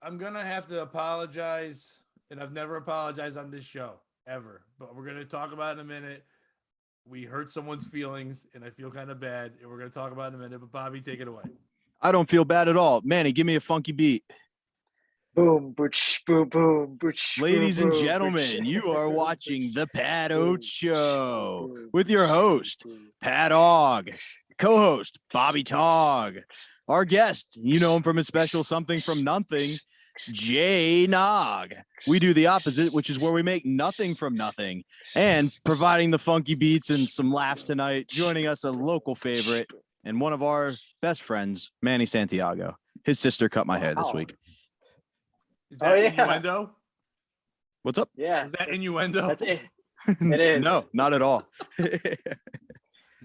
I'm gonna have to apologize, and I've never apologized on this show ever. But we're gonna talk about it in a minute. We hurt someone's feelings, and I feel kind of bad, and we're gonna talk about it in a minute. But Bobby, take it away. I don't feel bad at all. Manny, give me a funky beat. Boom, booch, boom, boom, booch. Ladies boom, and boom, gentlemen, booch. you are watching the Pat Oates Show boom, with your host, boom. Pat Ogg, co-host, Bobby Togg. Our guest, you know him from his special Something from Nothing, Jay Nog. We do the opposite, which is where we make nothing from nothing. And providing the funky beats and some laughs tonight, joining us a local favorite and one of our best friends, Manny Santiago. His sister cut my hair this week. Is that yeah. innuendo? What's up? Yeah. Is that innuendo? That's it. It is. No, not at all.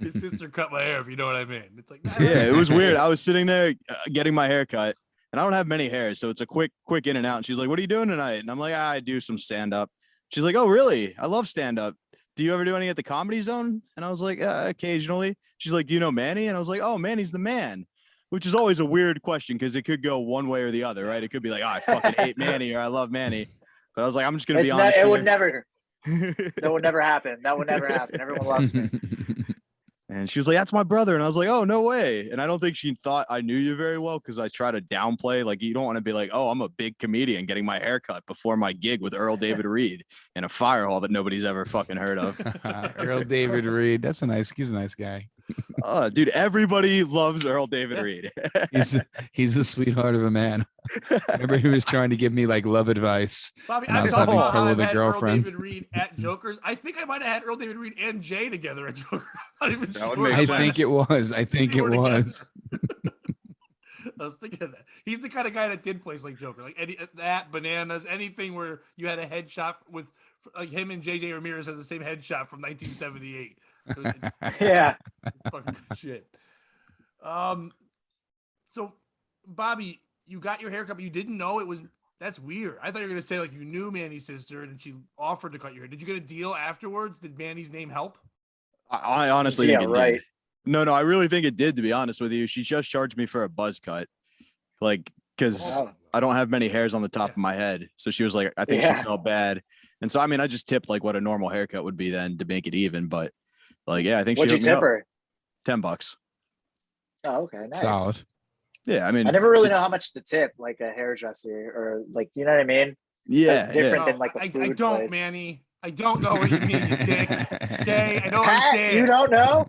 His sister cut my hair, if you know what I mean. It's like, Yeah, it was weird. I was sitting there getting my hair cut, and I don't have many hairs, so it's a quick in and out. And she's like, "What are you doing tonight?" And I'm like, "I do some stand up." She's like, "Oh, really? I love stand up. Do you ever do any at the Comedy Zone?" And I was like, "Occasionally." She's like, "Do you know Manny?" And I was like, "Oh, Manny's the man." Which is always a weird question because it could go one way or the other, right? It could be like, "Oh, I fucking hate Manny," or "I love Manny." But I was like, I'm just gonna be honest. It would never. That would never happen. That would never happen. Everyone loves me. And she was like, "That's my brother." And I was like, "Oh, no way." And I don't think she thought I knew you very well because I try to downplay. Like, you don't want to be like, "Oh, I'm a big comedian getting my hair cut before my gig with Earl David Reed in a fire hall that nobody's ever fucking heard of." Earl David Reed. He's a nice guy. Dude, everybody loves Earl David Reed. He's the sweetheart of a man. Remember, he was trying to give me like love advice. Bobby, And I I was was having talking trouble about with I've a had Earl girlfriend. David Reed at Joker's. I think I might have had Earl David Reed and Jay together at Joker. I'm not even That would sure. make I sense. think it was. I think it was. I was thinking of that. He's the kind of guy that did plays like Joker, like that, Bananas, anything where you had a headshot with like him and JJ Ramirez had the same headshot from 1978. Yeah. Fucking good shit. So Bobby, you got your haircut, but you didn't know it was. That's weird. I thought you were gonna say like you knew Manny's sister and she offered to cut your hair. Did you get a deal afterwards? Did Manny's name help? I honestly think it did. No, I really think it did, to be honest with you. She just charged me for a buzz cut. Like, because I don't have many hairs on the top of my head. So she was like, I think she felt bad. And so, I mean, I just tipped like what a normal haircut would be then to make it even. But like, yeah, I think What'd she you tip her? $10. Oh, okay. Nice. Solid. Yeah, I mean, I never really know how much to tip like a hairdresser or like, you know what I mean? Yeah. That's different than like a food I don't, place. Manny. I don't know what you mean, you dick. Okay, I don't Pat, understand. you don't know?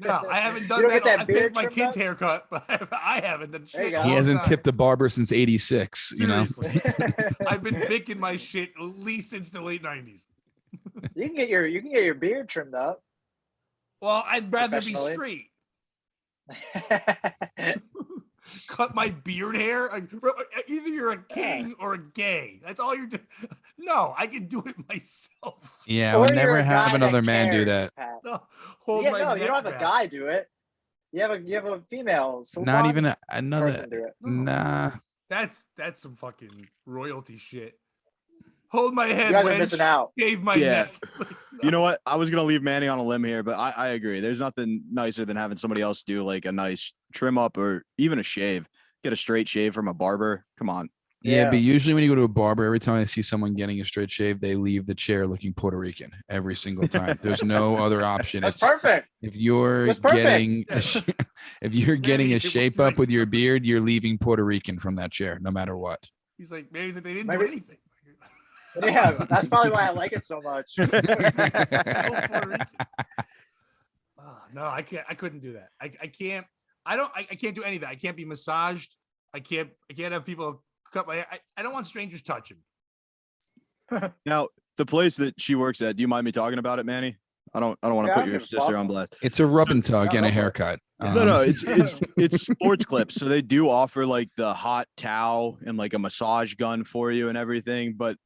No, I haven't done You don't that. get that I beard paid my trimmed kid's up? haircut, but I haven't done There you shit. go. He all hasn't the time. tipped a barber since '86. You know. Seriously. I've been picking my shit at least since the late 90s. You can get your beard trimmed up. Well, I'd rather be Professionally? straight. Cut my beard hair. Either you're a king or a gay. That's all you're doing. No, I can do it myself. Yeah, I Or would you're never a have guy another that man do cares, that. Pat. No, hold Yeah, my no, neck you don't have a back. guy do it. You have a female Not salon even another. person do it. Nah. That's some fucking royalty shit. Hold my head, You guys are wench. missing out. Shave my Yeah. neck. You know what? I was going to leave Manny on a limb here, but I agree. There's nothing nicer than having somebody else do like a nice trim up or even a shave. Get a straight shave from a barber. Come on. Yeah, but usually when you go to a barber, every time I see someone getting a straight shave, they leave the chair looking Puerto Rican every single time. There's no other option. That's perfect. If you're That's perfect. getting if you're getting a it shape was up like- with your beard, you're leaving Puerto Rican from that chair, no matter what. He's like, maybe they didn't Maybe- do anything. Yeah, that's probably why I like it so much. No, I can't. I couldn't do that. I can't. I can't do any of that. I can't be massaged. I can't have people cut my hair. I don't want strangers touching. Now, the place that she works at, do you mind me talking about it, Manny? I don't want to Yeah, I put don't your give a fuck. sister on blast. It's a rub and tug No, and a go for it. haircut. No, it's sports clips. So they do offer like the hot towel and like a massage gun for you and everything. But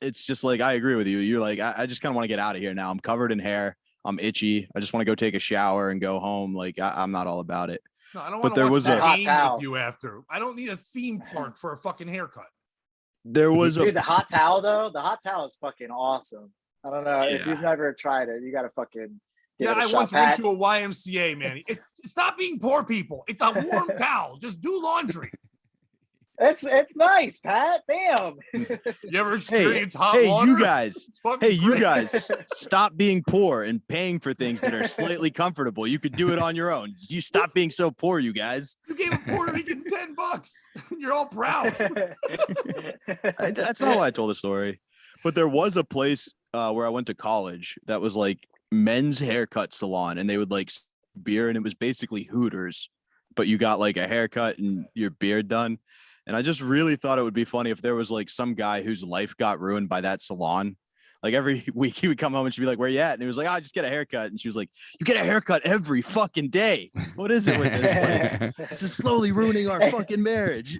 it's just like, I agree with you. You're like, I just kind of want to get out of here now. I'm covered in hair. I'm itchy. I just want to go take a shower and go home. Like I'm not all about it. No, I don't But want there to watch was the a- hot game towel. with you after. I don't need a theme park for a fucking haircut. There was Dude, a the hot towel though, the hot towel is fucking awesome. I don't know if Yeah. you've never tried it, you gotta fucking give Yeah, it a I shot. once Pat. went to a YMCA, man. Stop being poor people. It's a warm towel. Just do laundry. It's nice, Pat. Damn. You ever experience hot Hey, water? you guys. It's fucking Hey, you great. guys, stop being poor and paying for things that are slightly comfortable. You could do it on your own. You stop being so poor, you guys. You gave a Puerto Rican $10. You're all proud. That's not why I told the story. But there was a place where I went to college that was like men's haircut salon, and they would like beer, and it was basically Hooters, but you got like a haircut and your beard done. And I just really thought it would be funny if there was like some guy whose life got ruined by that salon. Like every week he would come home and she'd be like, "Where you at?" And he was like, "I just get a haircut." And she was like, "You get a haircut every fucking day. What is it with this place? This is slowly ruining our fucking marriage."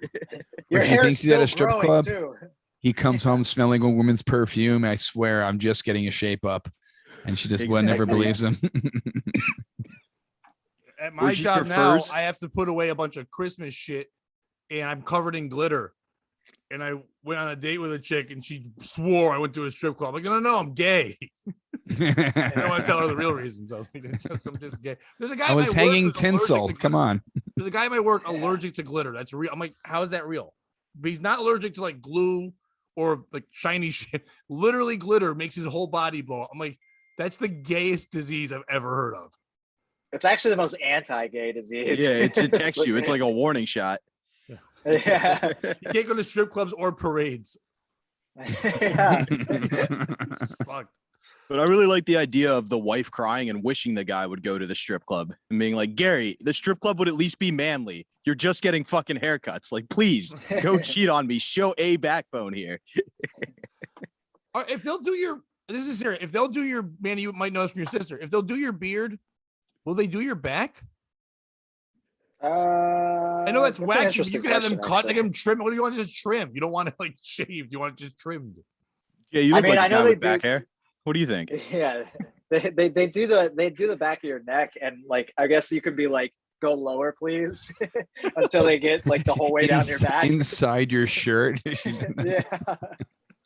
Your He hair's thinks he's at a still strip growing, club. too. He comes home smelling a woman's perfume. I swear, I'm just getting a shape up, and she just never Exactly. believes him. At my she job now, prefers- I have to put away a bunch of Christmas shit, and I'm covered in glitter. And I went on a date with a chick, and she swore I went to a strip club. I'm like, no, I'm gay. I don't want to tell her the real reasons. I was like, I'm just gay. There's a guy. I was at my work hanging who's allergic tinsel. to Come glitter. on. There's a guy at my work allergic to glitter. That's real. I'm like, how is that real? But he's not allergic to like glue or like shiny shit. Literally, glitter makes his whole body blow up. I'm like, that's the gayest disease I've ever heard of. It's actually the most anti-gay disease. Yeah, it detects you. It's like a warning shot. Yeah. You can't go to strip clubs or parades. Yeah. Fuck. But I really like the idea of the wife crying and wishing the guy would go to the strip club and being like, "Gary, the strip club would at least be manly. You're just getting fucking haircuts. Like, please go cheat on me. Show a backbone here." If they'll do your, this is serious. If they'll do your, man, you might know this from your sister. If they'll do your beard, will they do your back? I know that's wacky, but you can have them cut, like them trim. What do you want to just trim? You don't want it like shaved. You want it just trimmed. Yeah, you I look mean, like I a know guy they with back do- hair. What do you think? Yeah, they do the back of your neck, and like I guess you could be like, "Go lower, please," until they get like the whole way down your back. Inside your shirt. She's Yeah.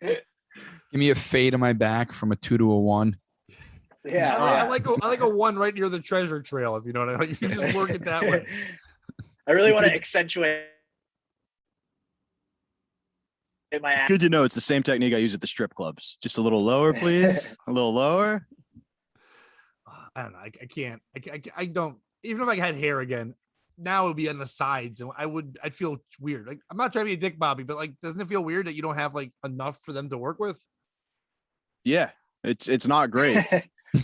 Give me a fade on my back from a 2 to a 1. Yeah. I like a one right near the treasure trail. If you know what I mean. You can just work it that way. I really want to accentuate my ass. Good to know it's the same technique I use at the strip clubs. Just a little lower, please. A little lower. I don't know. I can't. I don't. Even if I had hair again, now it would be on the sides, and I'd feel weird. Like I'm not trying to be a dick, Bobby, but like, doesn't it feel weird that you don't have like enough for them to work with? Yeah, it's not great.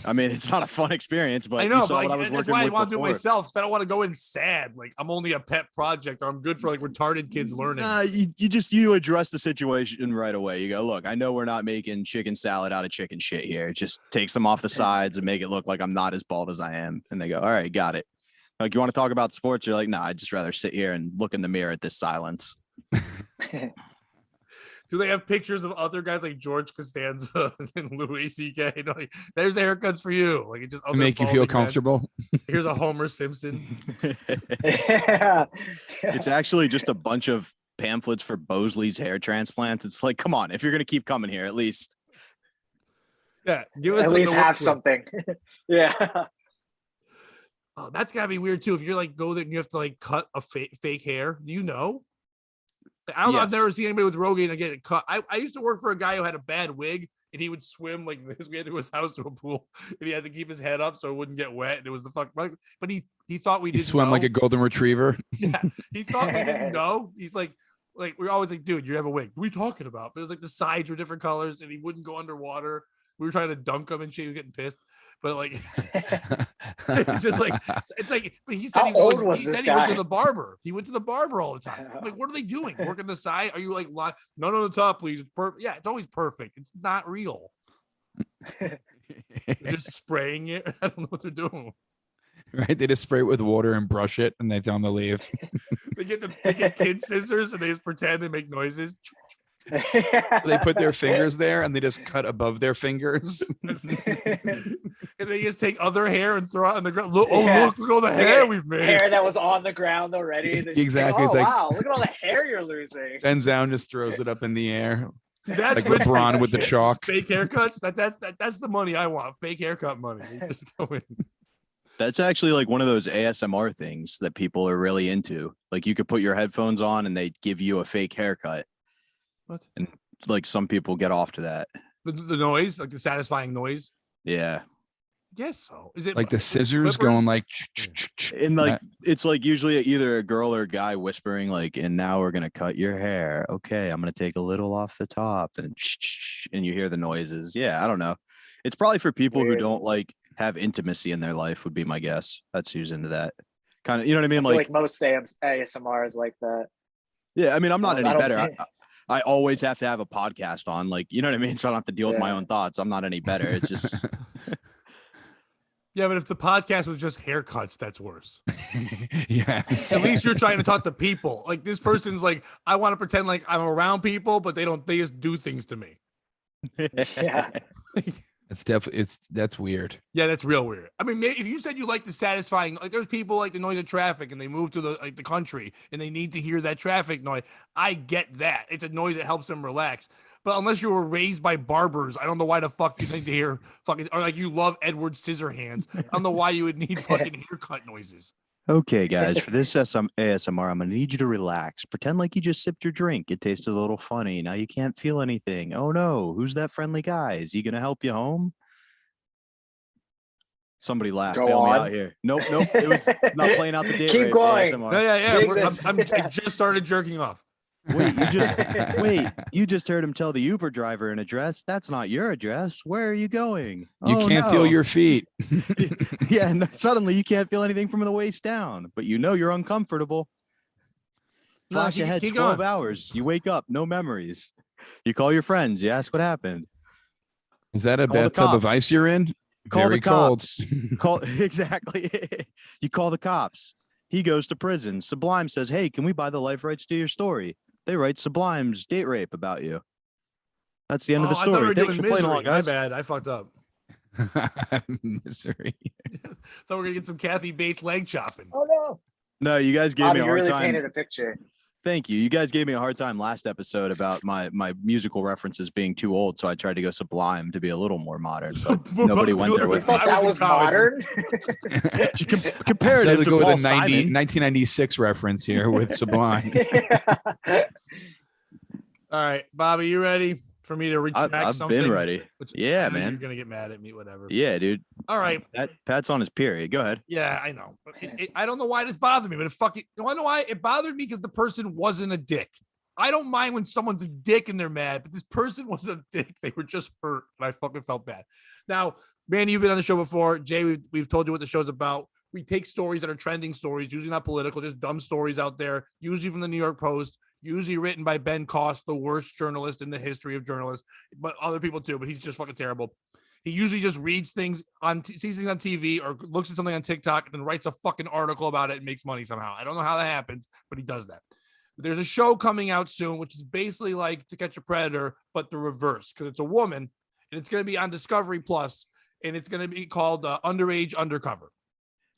I mean, it's not a fun experience, but I know, you saw but what I was that's working why I with want to do it before. myself, because I don't want to go in sad. Like I'm only a pet project, or I'm good for like retarded kids learning. Nah, you address the situation right away. You go, "Look, I know we're not making chicken salad out of chicken shit here. Just take some off the sides and make it look like I'm not as bald as I am." And they go, "All right, got it." Like, "You want to talk about sports?" You're like, "Nah, I'd just rather sit here and look in the mirror at this silence." Do they have pictures of other guys like George Costanza and Louis C.K.? You know, like, there's the haircuts for you. Like it just To make you feel balding men. comfortable. Here's a Homer Simpson. Yeah. It's actually just a bunch of pamphlets for Bosley's hair transplants. It's like, come on, if you're gonna keep coming here, at least. Yeah, give us At something least to work have with. something. Yeah. Oh, that's gotta be weird too. If you're like go there and you have to like cut a fake hair, do you know? I don't know. I've Yes. never seen anybody with Rogaine and get it cut. I used to work for a guy who had a bad wig and he would swim like this. We had to his house to a pool and he had to keep his head up so it wouldn't get wet. And it was the fuck. But he thought we He didn't swam know. like a golden retriever. Yeah, he thought we didn't know. He's like we're always like, dude, you have a wig. What are we talking about? But it was like the sides were different colors and he wouldn't go underwater. We were trying to dunk him and shit. He was getting pissed. But like, just like it's like. But he said How he goes. old was He this said he went to guy? the barber. He went to the barber all the time. I'm like, what are they doing? Working the side? Are you like, no, no, the top, please? Perfect. Yeah, it's always perfect. It's not real. They're just spraying it. I don't know what they're doing. Right? They just spray it with water and brush it, and they tell them to leave. They get kid scissors and they just pretend they make noises. They put their fingers there, and they just cut above their fingers. And they just take other hair and throw it on the ground. Look, Yeah. look at all the They hair get we've made. hair that was on the ground already. They just Exactly. Think, It's oh, like- wow, look at all the hair you're losing. Bends down, just throws it up in the air, That's like what- LeBron with the chalk. fake haircuts. That's the money I want. Fake haircut money. They just go in. That's actually like one of those ASMR things that people are really into. Like you could put your headphones on and they give you a fake haircut. What? And like some people get off to that. The noise, like the satisfying noise. Yeah. Yes. So is it Like the is it scissors clippers? going like. And like that- it's like usually either a girl or a guy whispering like, and now we're gonna cut your hair. Okay, I'm gonna take a little off the top and you hear the noises. Yeah, I don't know. It's probably for people who Weird. don't like have intimacy in their life would be my guess. That's who's into that. Kind of, you know what I I mean? feel Like, like most ASMR is like that. yeah, I mean, I'm not I any don't better. think- I always have to have a podcast on, like, you know what I mean? So I don't have to deal with my Yeah. own thoughts. I'm not any better. It's just Yeah, but if the podcast was just haircuts, that's worse. Yes. At least you're trying to talk to people. Like this person's like, I want to pretend like I'm around people, but they don't. They just do things to me. Yeah. It's definitely that's weird. Yeah, that's real weird. I mean, if you said you like the satisfying, like there's people like the noise of traffic and they move to the country and they need to hear that traffic noise. I get that. It's a noise that helps them relax. But unless you were raised by barbers, I don't know why the fuck you need to hear fucking, or like you love Edward Scissorhands. I don't know why you would need fucking haircut noises. Okay, guys, for this ASMR, I'm going to need you to relax. Pretend like you just sipped your drink. It tasted a little funny. Now you can't feel anything. Oh, no. Who's that friendly guy? Is he going to help you home? Somebody laughed. Go Bail me on. out here. Nope. It was not playing out the date. Keep rape going. ASMR. Yeah. Dig we're- this. I just started jerking off. You just heard him tell the Uber driver an address. That's not your address. Where are you going? You Oh, can't feel no. your feet. Yeah, no, suddenly you can't feel anything from the waist down, but you know you're uncomfortable. No, Flash ahead keep 12 going. hours. You wake up, no memories. You call your friends. You ask what happened. Is that a Call the bathtub of cops. ice you're in? Call Very the cold. cops. Call exactly. You call the cops. He goes to prison. Sublime says, "Hey, can we buy the life rights to your story?" They write Sublime's date rape about you. That's the end of the I thought we story. were Thanks doing for playing misery. along, My guys. bad. I fucked up. Misery. Thought we were gonna get some Kathy Bates leg chopping. Oh no. No, you guys gave Bobby, me a you hard really time. painted a picture. Thank you. You guys gave me a hard time last episode about my musical references being too old, so I tried to go Sublime to be a little more modern, but nobody went there You with me. thought I that was was in college. modern? Comparative Decided to to go with Paul a 90, Simon. 1996 reference here with Sublime. All right, Bobby, you ready for me to retract I've something? been ready. Which Yeah, I know man. You're gonna get mad at me, whatever. Yeah, dude. All right. Pat's on his period. Go ahead. Yeah, I know. I don't know why this bothered me, but it fucking. You wanna know why it bothered me? Because the person wasn't a dick. I don't mind when someone's a dick and they're mad, but this person wasn't a dick. They were just hurt, and I fucking felt bad. Now, Manny, you've been on the show before. Jay, we've told you what the show's about. We take stories that are trending stories, usually not political, just dumb stories out there, usually from the New York Post, usually written by Ben Cost, the worst journalist in the history of journalists, but other people too, but he's just fucking terrible. He usually just reads things sees things on TV or looks at something on TikTok and then writes a fucking article about it and makes money somehow. I don't know how that happens, but he does that. There's a show coming out soon, which is basically like To Catch a Predator, but the reverse, because it's a woman and it's going to be on Discovery Plus, and it's going to be called Underage Undercover.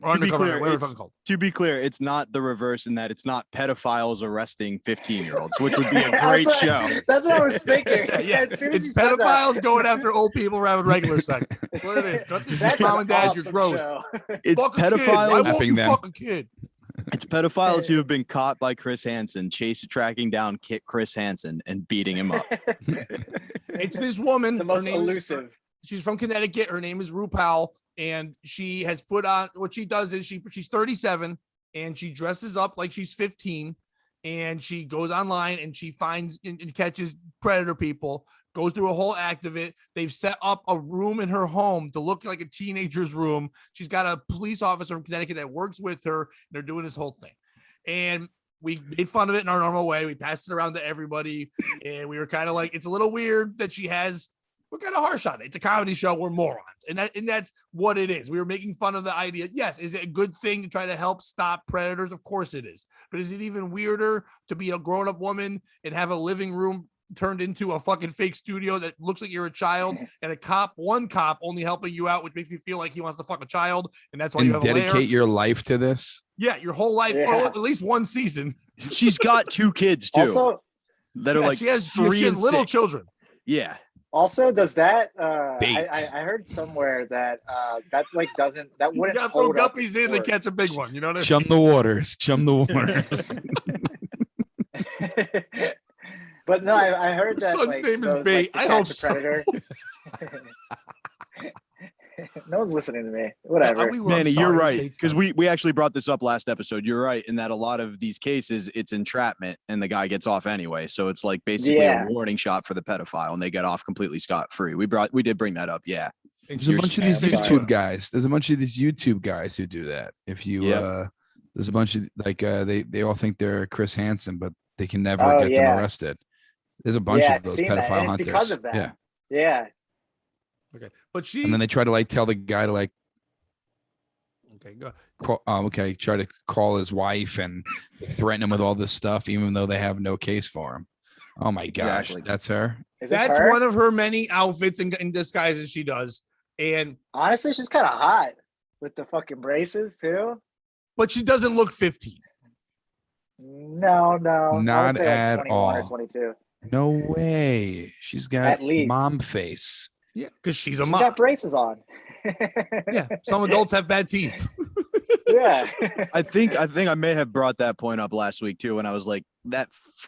Or To be Undercover, clear, whatever it's- it's called. To be clear, it's not the reverse in that it's not pedophiles arresting 15-year-olds, which would be a That's great what- show. That's what I was thinking. Yeah, As soon as it's you said that. pedophiles going after old people having regular sex. That's what it is. That's Mom an and dad, awesome you're gross. show. It's Fuck a kid. Why pedophiles. won't Slapping you them. fuck a kid? It's pedophiles who have been caught by Chris Hansen, tracking down Chris Hansen and beating him up. It's this woman. The her most name is- elusive. She's from Connecticut. Her name is Rue Powell, and she has put on what she does is she's 37 and she dresses up like she's 15, and she goes online and she finds and catches predator people. Goes through a whole act of it. They've set up a room in her home to look like a teenager's room. She's got a police officer in Connecticut that works with her. And they're doing this whole thing, and we made fun of it in our normal way. We passed it around to everybody, and we were kind of like, it's a little weird that she has. We're kind of harsh on it. It's a comedy show. We're morons. And that's what it is. We were making fun of the idea. Yes. Is it a good thing to try to help stop predators? Of course it is. But is it even weirder to be a grown-up woman and have a living room turned into a fucking fake studio that looks like you're a child, and one cop only helping you out, which makes me feel like he wants to fuck a child. And that's why you And have a lair. dedicate your life to this. Yeah. Your whole life, or Yeah. at least one season. She's got 2 kids too Also, that are Yeah, like she has 3 and little 6. children. Yeah, Also, does that Bait. I heard somewhere that that like doesn't that You wouldn't gotta throw hold up guppies in to court. catch a big one. You know what I mean? Chum the waters. Chum the waters. But no, I heard Your that son's like name is those, Bait. like, I to hope catch a so. predator. No one's listening to me. Whatever. Manny, you're sorry, right. Bates Because done. we actually brought this up last episode. You're right in that a lot of these cases, it's entrapment and the guy gets off anyway. So it's like basically Yeah. a warning shot for the pedophile and they get off completely scot-free. We did bring that up. Yeah. And There's a you're bunch of saying- these I'm sorry. YouTube guys. There's a bunch of these YouTube guys who do that. If you Yep. there's a bunch of like they all think they're Chris Hansen, but they can never Oh, get yeah. them arrested. There's a bunch Yeah, of I've those seen that, pedophile and it's hunters. because of that. Yeah. Yeah. Okay, but she. And then they try to like tell the guy to like Okay, go. try to call his wife and threaten him with all this stuff, even though they have no case for him. Oh my gosh, Exactly. that's her. Is this That's her? one of her many outfits and disguises she does. And Honestly, she's kind of hot with the fucking braces too. but she doesn't look 15. No, I would Not say like at 21 or all. 22. No way. She's got At least. mom face. Yeah, because she's a She's mom. got braces on. Yeah, some adults have bad teeth. Yeah. I think I may have brought that point up last week too when I was like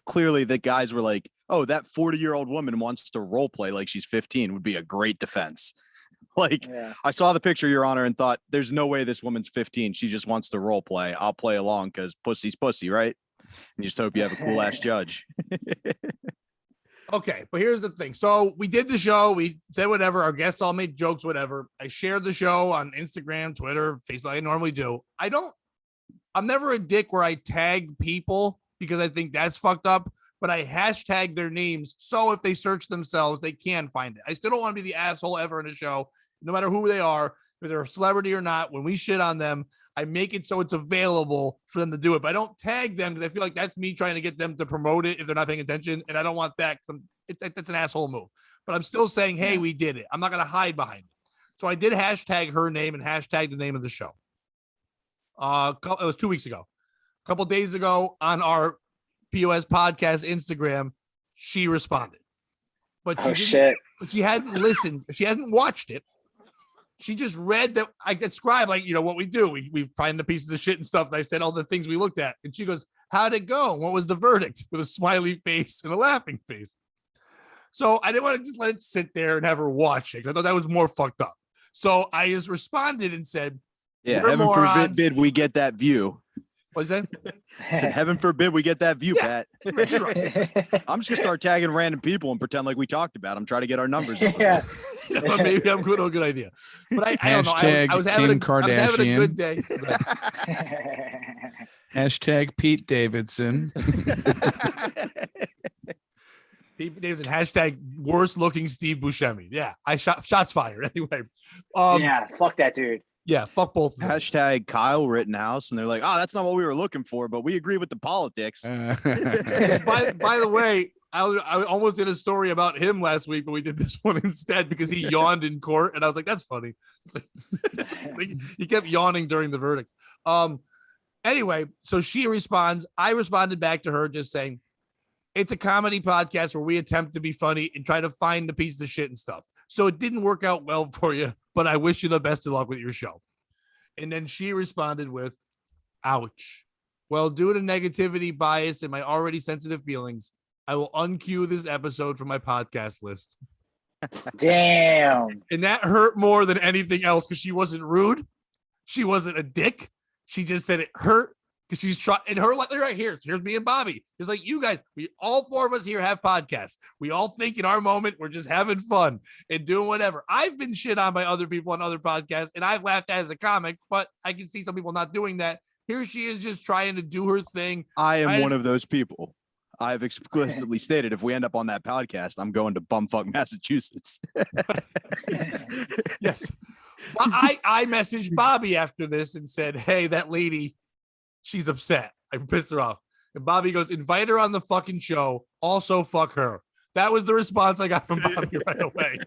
clearly the guys were like, oh, that 40-year-old woman wants to role play like she's 15 would be a great defense. Like Yeah. I saw the picture, Your Honor, and thought there's no way this woman's 15. She just wants to role play. I'll play along because pussy's pussy, right? And you just hope you have a cool ass judge. Okay, but here's the thing. So we did the show. We said whatever. Our guests all made jokes, whatever. I shared the show on Instagram, Twitter, Facebook, like I normally do. I'm never a dick where I tag people because I think that's fucked up, but I hashtag their names. So if they search themselves, they can find it. I still don't want to be the asshole ever in a show, no matter who they are, whether they're a celebrity or not. When we shit on them, I make it so it's available for them to do it, but I don't tag them because I feel like that's me trying to get them to promote it if they're not paying attention, and I don't want that because it's an asshole move. But I'm still saying, hey, we did it. I'm not going to hide behind it. So I did hashtag her name and hashtag the name of the show. It was 2 weeks ago. A couple days ago on our POS podcast Instagram, she responded. But Oh shit. But she hadn't listened. She hasn't watched it. She just read that I described, like, you know, what we do. We find the pieces of shit and stuff. And I said all the things we looked at. And she goes, how'd it go? What was the verdict? With a smiley face and a laughing face. So I didn't want to just let it sit there and have her watch it. I thought that was more fucked up. So I just responded and said, Yeah, "You're heaven morons." forbid we get that view. What's that? Said, heaven forbid we get that view, Yeah. Pat. You're right. I'm just gonna start tagging random people and pretend like we talked about them. Try to get our numbers up. Yeah. You know, maybe I'm good. Good idea. But I don't know. Hashtag I was having Kim I was having a Kardashian. good day. Hashtag Pete Davidson. Pete Davidson, hashtag worst looking Steve Buscemi. Yeah, I shots fired. Anyway. Yeah, fuck that dude. Yeah, fuck both of them. Hashtag Kyle Rittenhouse, and they're like, oh, that's not what we were looking for, but we agree with the politics. By the way, I almost did a story about him last week, but we did this one instead because he yawned in court, and I was like, "That's funny." It's like, he kept yawning during the verdicts. Anyway, so she responds. I responded back to her just saying, "It's a comedy podcast where we attempt to be funny and try to find the pieces of shit and stuff. So it didn't work out well for you, but I wish you the best of luck with your show." And then she responded with, "Ouch. Well, due to negativity, bias, and my already sensitive feelings, I will uncue this episode from my podcast list." Damn. And that hurt more than anything else because she wasn't rude. She wasn't a dick. She just said it hurt because she's trying. And her right here. Here's me and Bobby. It's like, you guys, all four of us here have podcasts. We all think in our moment we're just having fun and doing whatever. I've been shit on by other people on other podcasts, and I've laughed at as a comic, but I can see some people not doing that. Here she is just trying to do her thing. I am one of those people. I've explicitly stated if we end up on that podcast, I'm going to bumfuck Massachusetts. Yes. I messaged Bobby after this and said, "Hey, that lady, she's upset. I pissed her off." And Bobby goes, "Invite her on the fucking show. Also, fuck her." That was the response I got from Bobby right away.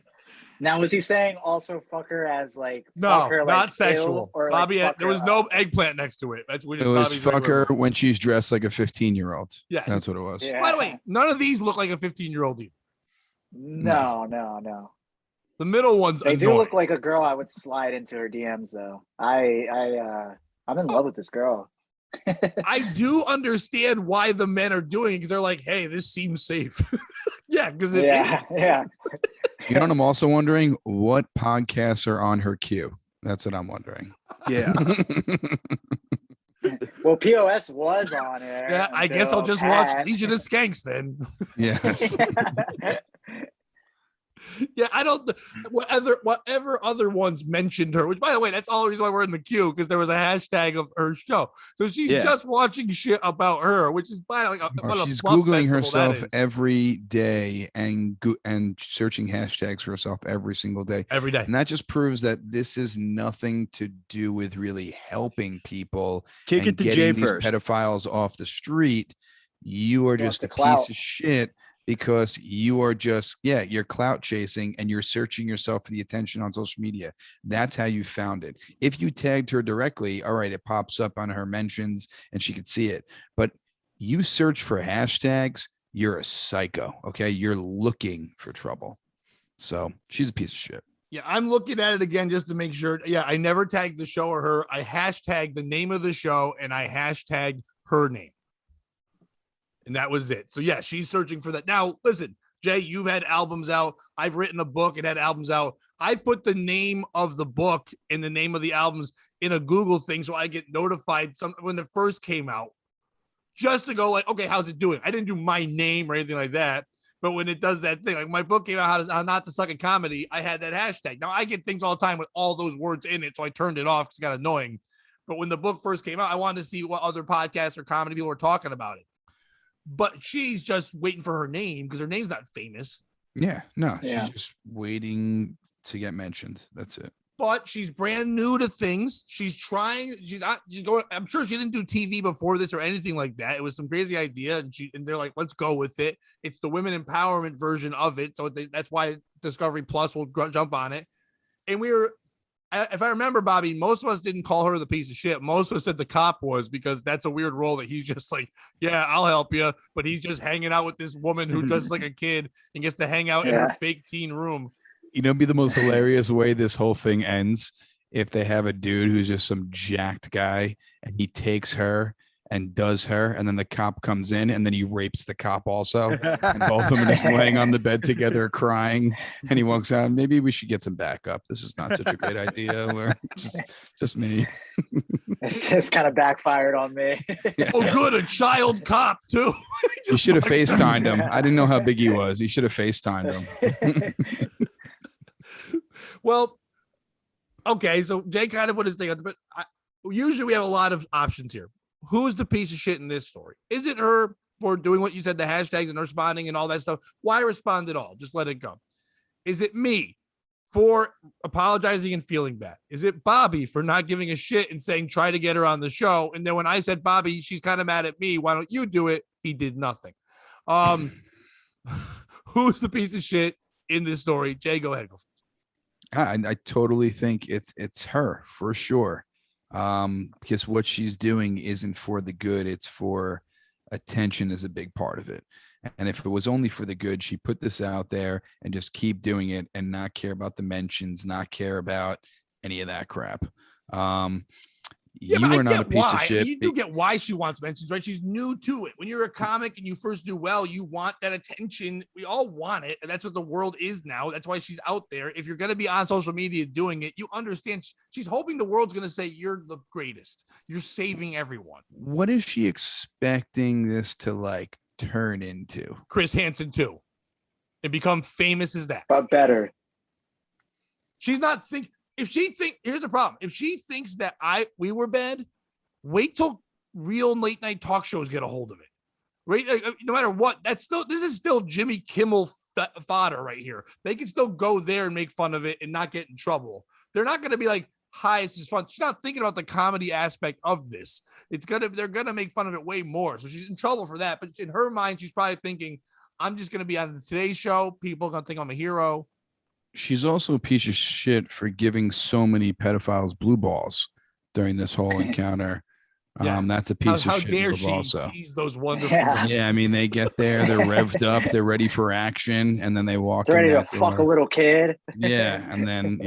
Now, was he saying also fuck her as like No, fuck her, not like, sexual. ill, or Bobby, like, fuck there her was no up? eggplant next to it. That's what It was Bobby's fuck regular her word. when she's dressed like a 15-year-old. Yeah. That's what it was. Yeah. By the way, none of these look like a 15-year-old either. No. The middle one's They do annoying. look like a girl I would slide into her DMs though. I'm in love with this girl. I do understand why the men are doing it because they're like, hey, this seems safe. Yeah, because it is. Yeah. You know what I'm also wondering? What podcasts are on her queue? That's what I'm wondering. Yeah. Well, POS was on it. Yeah, I guess I'll just watch Legion of Skanks then. Yes. Yeah, I don't. Whatever other ones mentioned her, which by the way, that's all the reason why we're in the queue because there was a hashtag of her show. So she's just watching shit about her, which is by like she's googling herself every day and searching hashtags for herself every single day. Every day, and that just proves that this is nothing to do with really helping people. Kick it to Jay these first. Pedophiles off the street. You are just a piece of shit. Because you are just, you're clout chasing and you're searching yourself for the attention on social media. That's how you found it. If you tagged her directly, all right, it pops up on her mentions and she could see it. But you search for hashtags, you're a psycho. Okay. You're looking for trouble. So she's a piece of shit. Yeah, I'm looking at it again just to make sure. Yeah, I never tagged the show or her. I hashtag the name of the show and I hashtag her name. And that was it. So, yeah, she's searching for that. Now, listen, Jay, you've had albums out. I've written a book and had albums out. I put the name of the book and the name of the albums in a Google thing so I get notified when it first came out just to go like, okay, how's it doing? I didn't do my name or anything like that. But when it does that thing, like my book came out, How Not to Suck at Comedy, I had that hashtag. Now, I get things all the time with all those words in it, so I turned it off because it got annoying. But when the book first came out, I wanted to see what other podcasts or comedy people were talking about it. But she's just waiting for her name because her name's not famous. Yeah, no, she's just waiting to get mentioned. That's it. But she's brand new to things. She's trying. She's going. I'm sure she didn't do TV before this or anything like that. It was some crazy idea, and they're like, let's go with it. It's the women empowerment version of it, so that's why Discovery Plus will jump on it. And if I remember, Bobby, most of us didn't call her the piece of shit. Most of us said the cop was because that's a weird role that he's just like, yeah, I'll help you. But he's just hanging out with this woman who does like a kid and gets to hang out in her fake teen room. You know, it'd be the most hilarious way this whole thing ends if they have a dude who's just some jacked guy and he takes her and does her, and then the cop comes in and then he rapes the cop also. And both of them are just laying on the bed together crying. And he walks out, maybe we should get some backup. This is not such a great idea. Or just me. It's kind of backfired on me. Yeah. Oh, good. A child cop, too. You should have FaceTimed him. I didn't know how big he was. You should have FaceTimed him. Well, okay. So Jay kind of put his thing on, but usually we have a lot of options here. Who's the piece of shit in this story? Is it her for doing what you said, the hashtags and responding and all that stuff? Why respond at all? Just let it go. Is it me for apologizing and feeling bad? Is it Bobby for not giving a shit and saying, try to get her on the show? And then when I said, Bobby, she's kind of mad at me. Why don't you do it? He did nothing. Who's the piece of shit in this story? Jay, go ahead. Go first. I totally think it's her for sure. Because what she's doing isn't for the good, it's for attention is a big part of it. And if it was only for the good, she put this out there and just keep doing it and not care about the mentions, not care about any of that crap. Yeah, you are not a piece of shit. You do get why she wants mentions, right? She's new to it. When you're a comic and you first do well, you want that attention. We all want it. And that's what the world is now. That's why she's out there. If you're going to be on social media doing it, you understand she's hoping the world's going to say you're the greatest. You're saving everyone. What is she expecting this to like turn into? Chris Hansen too. And become famous as that. But better. She's not thinking. Here's the problem. If she thinks that we were bad, wait till real late night talk shows get a hold of it. Right? No matter what, this is still Jimmy Kimmel fodder right here. They can still go there and make fun of it and not get in trouble. They're not going to be like, hi, this is fun. She's not thinking about the comedy aspect of this. They're going to make fun of it way more. So she's in trouble for that. But in her mind, she's probably thinking, I'm just going to be on the Today Show. People are going to think I'm a hero. She's also a piece of shit for giving so many pedophiles blue balls during this whole encounter. Yeah. That's a piece How of shit dare move she also. tease those wonderful Yeah. women? Yeah, I mean, they get there, they're revved up, they're ready for action, and then they walk They're in ready to that fuck a door. little kid. Yeah, and then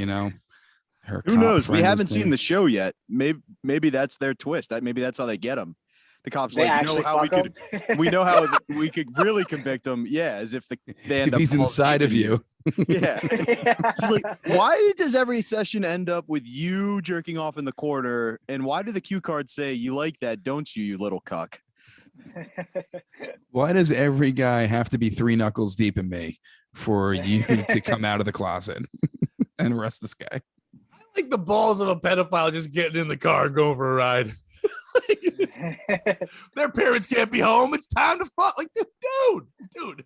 her Who cop knows? We friend is haven't seen there. the show yet. Maybe that's their twist. Maybe that's how they get them. The cops They like, actually how we fuck could him. we know how we could really convict them. Yeah, as if they end If up he's falling inside deep of in you. Yeah. She's like, why does every session end up with you jerking off in the corner? And why do the cue cards say you like that, don't you, you little cuck? Why does every guy have to be 3 knuckles deep in me for you to come out of the closet and arrest this guy? I like the balls of a pedophile just getting in the car and going for a ride. Their parents can't be home. It's time to fuck. Like, dude,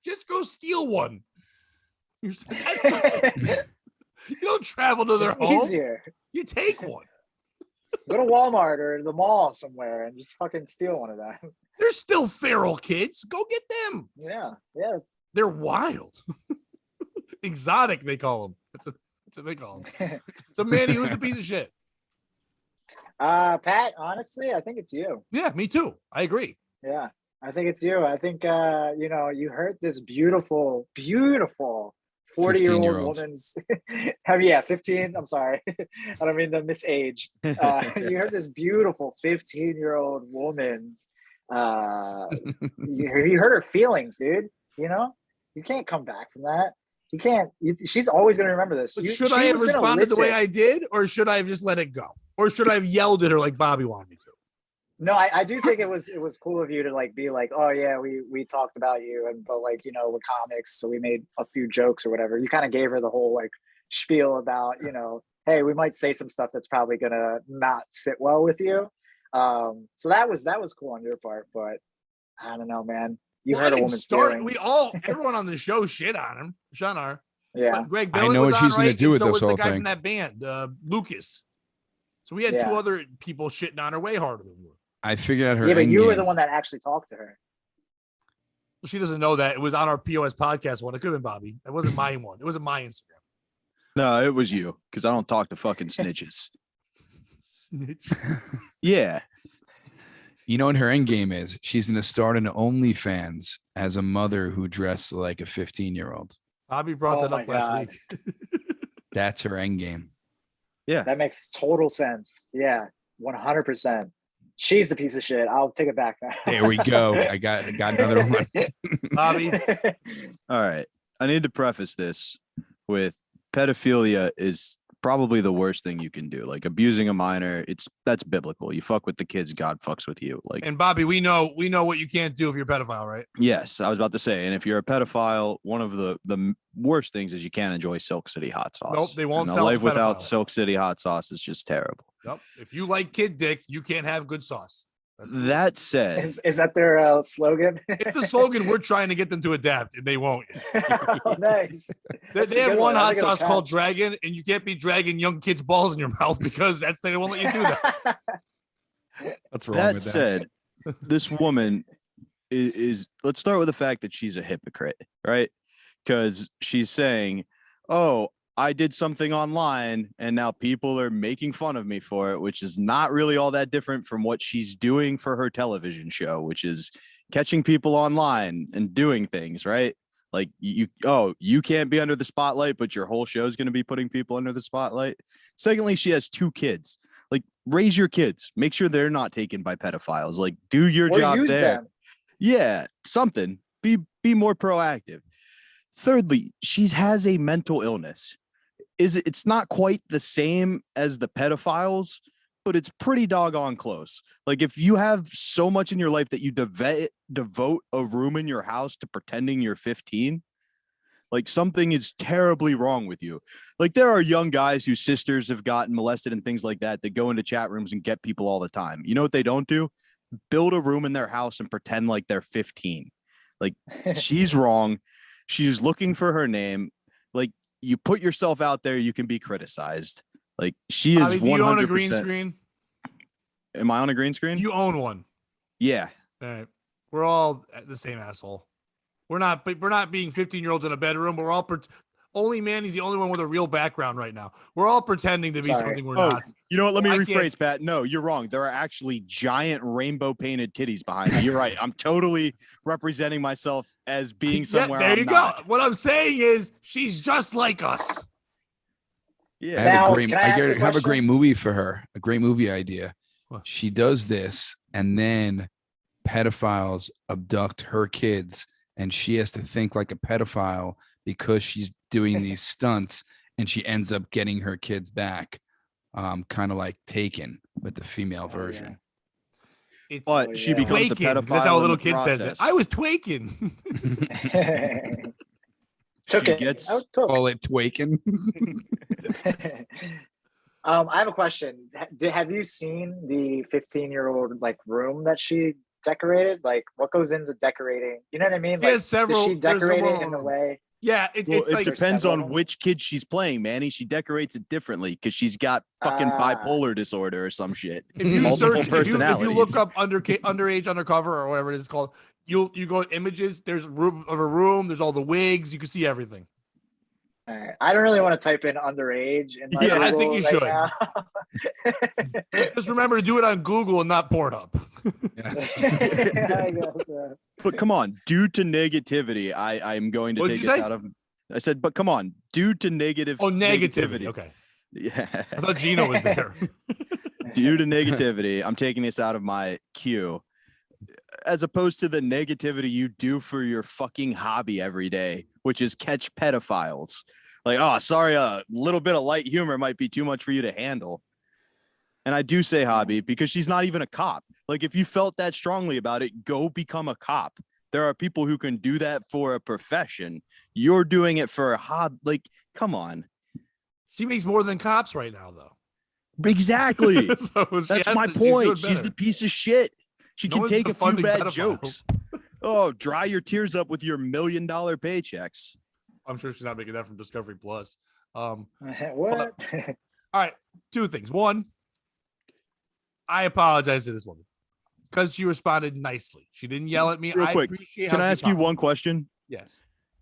just go steal one. You don't travel to their It's home. easier. You take one. Go to Walmart or the mall somewhere and just fucking steal one of them. They're still feral kids. Go get them. Yeah. They're wild. Exotic, they call them. That's what they call them. So, Manny, who's the piece of shit? Pat, honestly, I think it's you. Yeah, me too. I agree. Yeah, I think it's you. I think you hurt this beautiful 40-year-old 15-year-olds. woman's 15. I'm sorry. I don't mean to misage. You hurt this beautiful 15-year-old woman's you hurt her feelings, dude. You can't come back from that. You can't. She's always going to remember this. Should I have responded the way I did, or should I have just let it go? Or should I have yelled at her like Bobby wanted me to? No, I do think it was cool of you to be like, oh yeah, we talked about you, but we're comics, so we made a few jokes or whatever. You kind of gave her the whole spiel about hey, we might say some stuff that's probably gonna not sit well with you. So that was cool on your part, but I don't know, man. You hurt a woman's feelings. Everyone on the show shit on him, Shanar. Yeah, but Greg I Billy know was what on, she's gonna right? do And with so this was whole the guy thing. from that band, Lucas. So we had 2 other people shitting on her way harder than we were. I figured out her. Yeah, but you were game. the one that actually talked to her. Well, she doesn't know that it was on our POS podcast one. It could have been Bobby. It wasn't my one. It wasn't my Instagram. No, it was you, because I don't talk to fucking snitches. Snitch. Yeah. You know what her end game is? She's going to start an OnlyFans as a mother who dressed like a 15-year-old. Bobby brought Oh that my up last God. week. That's her end game. Yeah. That makes total sense. Yeah, 100%. She's the piece of shit. I'll take it back now. There we go. I got another one. Bobby. All right. I need to preface this with pedophilia is probably the worst thing you can do. Like abusing a minor, that's biblical. You fuck with the kids, God fucks with you. Like, And Bobby, we know what you can't do if you're a pedophile, right? yes, I was about to say, and if you're a pedophile, one of the worst things is you can't enjoy Silk City hot sauce. Nope, they won't And a sell it life to without pedophiles. Silk City hot sauce is just terrible. Nope. If you like kid dick, you can't have good sauce. That said, Is that their slogan? It's a slogan we're trying to get them to adapt, and they won't. Oh, nice. They have one hot sauce called Dragon, and you can't be dragging young kids' balls in your mouth because they won't let you do that. What's wrong that with that? said, this woman is let's start with the fact that she's a hypocrite, right? Because she's saying, oh, I did something online and now people are making fun of me for it, which is not really all that different from what she's doing for her television show, which is catching people online and doing things, right? Like you can't be under the spotlight, but your whole show is going to be putting people under the spotlight. Secondly, she has 2 kids. Like, raise your kids, make sure they're not taken by pedophiles. Like, do your job use there. them. Yeah, something. Be more proactive. Thirdly, she has a mental illness. It's not quite the same as the pedophiles, but it's pretty doggone close. Like, if you have so much in your life that you devote a room in your house to pretending you're 15, like something is terribly wrong with you. Like, there are young guys whose sisters have gotten molested and things like that that go into chat rooms and get people all the time. You know what they don't do? Build a room in their house and pretend like they're 15. Like, she's wrong. She's looking for her name. Like, you put yourself out there, you can be criticized. Like, she is Bobby, 100%. do you own a green screen? Am I on a green screen? You own one. Yeah. All right. We're all the same asshole. We're not being 15-year-olds in a bedroom. Only Manny's the only one with a real background right now. We're all pretending to be Sorry. something we're Oh, not. you know what? Let me I can't- rephrase, Pat. No, you're wrong. There are actually giant rainbow painted titties behind me. You're right. I'm totally representing myself as being somewhere. there I'm you not. go. What I'm saying is she's just like us. Yeah. I have Now, a great, can I I ask get, a have a question? great movie for her, a great movie idea. What? She does this, and then pedophiles abduct her kids, and she has to think like a pedophile because she's doing these stunts, and she ends up getting her kids back, kind of like Taken, but the female Oh, yeah. version. It's But she yeah. becomes a twaking. pedophile. That's how a in little the kid says it. process. I was twaking. Took She it. gets- I was took. Call it Twaken. I have a question. Have you seen the 15-year-old like room that she decorated? Like, what goes into decorating? You know what I mean? She Like, has several. does she there's decorate several- it in a way? Yeah, Well, it's it like depends several on of them? which kid she's playing, Manny. She decorates it differently because she's got fucking Ah. bipolar disorder or some shit. if you multiple search, if you look personalities. up underage undercover or whatever it is called, you go to images. There's room of a room. There's all the wigs. You can see everything. All right. I don't really want to type in underage in my Yeah, I think Google you right should. now. Just remember to do it on Google and not Pornhub. Yes. I guess, But come on, due to negativity, I'm going to What'd take you us say? out of. I said, but come on, due to negative. Oh, negativity. Okay, Yeah. I thought Gino was there. Due to negativity, I'm taking this out of my queue. As opposed to the negativity you do for your fucking hobby every day, which is catch pedophiles. Like, oh, sorry, a little bit of light humor might be too much for you to handle. And I do say hobby because she's not even a cop. Like, if you felt that strongly about it, go become a cop. There are people who can do that for a profession. You're doing it for a hobby. Like, come on. She makes more than cops right now, though. Exactly. So she That's has my to- she's doing point. She's better. the piece of shit. She No can one's take a few defunding bad pedophiles. jokes. Oh, dry your tears up with your $1 million paychecks. I'm sure she's not making that from Discovery Plus. what? All right, two things. One, I apologize to this woman because she responded nicely. She didn't yell at me. Real I quick, appreciate Can how I she ask you talked. one question? Yes.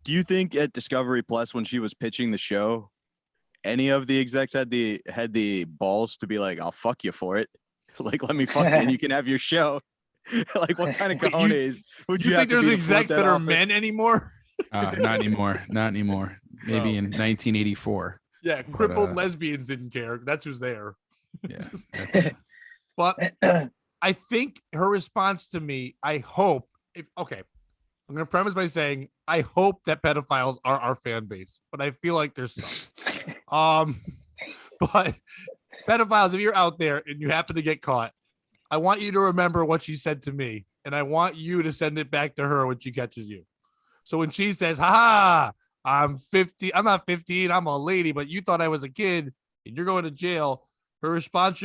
Do you think at Discovery Plus, when she was pitching the show, any of the execs had the balls to be like, "I'll fuck you for it"? Like, let me fuck you and you can have your show. Like, what kind of Wait, cojones would Do you you think have to there's be to float execs that are offer? men anymore? Not anymore. Not anymore. Maybe Oh. in 1984. Yeah, crippled uh, lesbians didn't care. That's who's there. Yeah. that's- But I think her response to me, I hope, I'm going to premise by saying, I hope that pedophiles are our fan base, but I feel like there's some. But pedophiles, if you're out there and you happen to get caught, I want you to remember what she said to me, and I want you to send it back to her when she catches you. So when she says, "Ha, I'm 50, I'm not 15, I'm a lady, but you thought I was a kid and you're going to jail," your response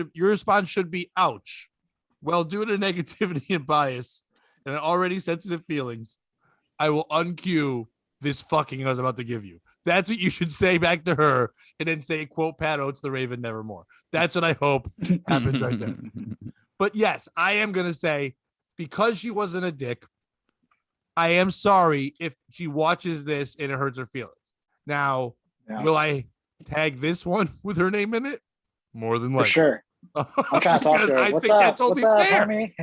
should be, "Ouch." Well, due to negativity and bias and already sensitive feelings, I will uncue this fucking I was about to give you. That's what you should say back to her, and then say, quote, Pat Oates, the Raven nevermore. That's what I hope happens right there. But yes, I am going to say, because she wasn't a dick, I am sorry if she watches this and it hurts her feelings. Now, Yeah, will I tag this one with her name in it? More than for likely. sure. I'm trying to talk Because to her. I What's think up? that's What's only up, fair. homie?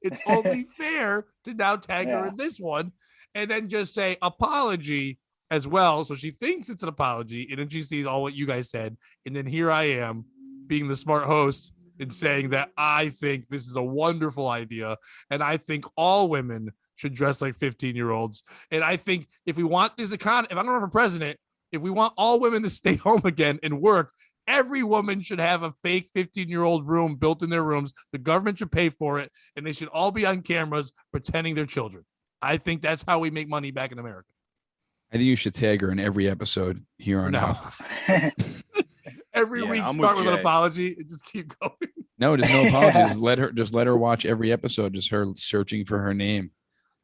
It's only fair to now tag her Yeah. in this one and then just say apology as well. So she thinks it's an apology, and then she sees all what you guys said. And then here I am being the smart host and saying that I think this is a wonderful idea. And I think all women should dress like 15-year-olds. And I think if we want this economy, if I'm going to run for president, if we want all women to stay home again and work, every woman should have a fake 15-year-old room built in their rooms. The government should pay for it, and they should all be on cameras pretending they're children. I think that's how we make money back in America. I think you should tag her in every episode here For on now. out. Every Yeah, week, I'm start with with an Jay. apology and just keep going. No, there's no apologies. Let her watch every episode. Just her searching for her name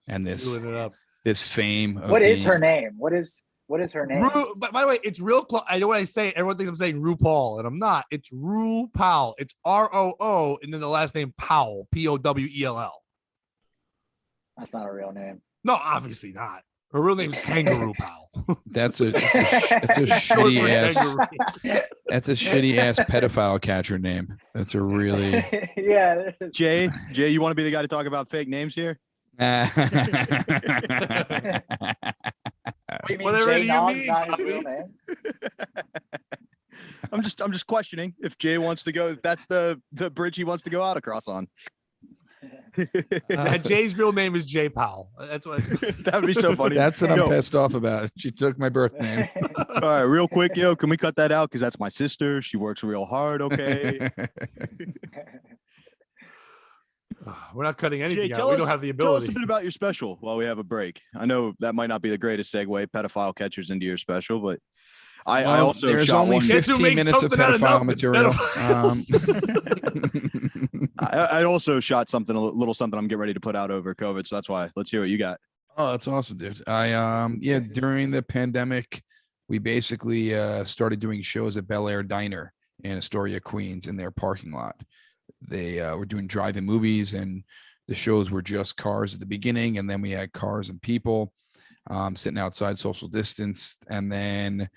and this Doing it up. fame. Of What is being- her name? What is her name? But by the way, it's real close. I know what I say. Everyone thinks I'm saying RuPaul, and I'm not. It's Ru Powell. It's ROO, and then the last name Powell, Powell. That's not a real name. No, obviously not. Her real name's Kangaroo Powell. That's a shitty ass pedophile catcher name. That's a really Yeah. Jay, you want to be the guy to talk about fake names here? You mean Whatever Jay do you Nog's mean, not his Bobby? real name? I'm just questioning if Jay wants to go. If that's the bridge he wants to go out across on. Jay's real name is Jay Powell. That's what. That would be so funny. That's what I'm Yo, pissed off about. She took my birth name. all right, real quick, yo, can we cut that out? Because that's my sister. She works real hard. Okay. We're not cutting anything Jay, out. We don't have the Tell us ability. a bit about your special while we have a break. I know that might not be the greatest segue, pedophile catchers into your special, but I Well, also there's shot only one. Guess who 15 makes minutes of something out of pedophile nothing? material. I also shot something, a little something I'm getting ready to put out over COVID. So that's why. Let's hear what you got. Oh, that's awesome, dude. Yeah, during the pandemic, we basically started doing shows at Bel Air Diner in Astoria, Queens, in their parking lot. They were doing drive-in movies, and the shows were just cars at the beginning, and then we had cars and people sitting outside, social distance, and then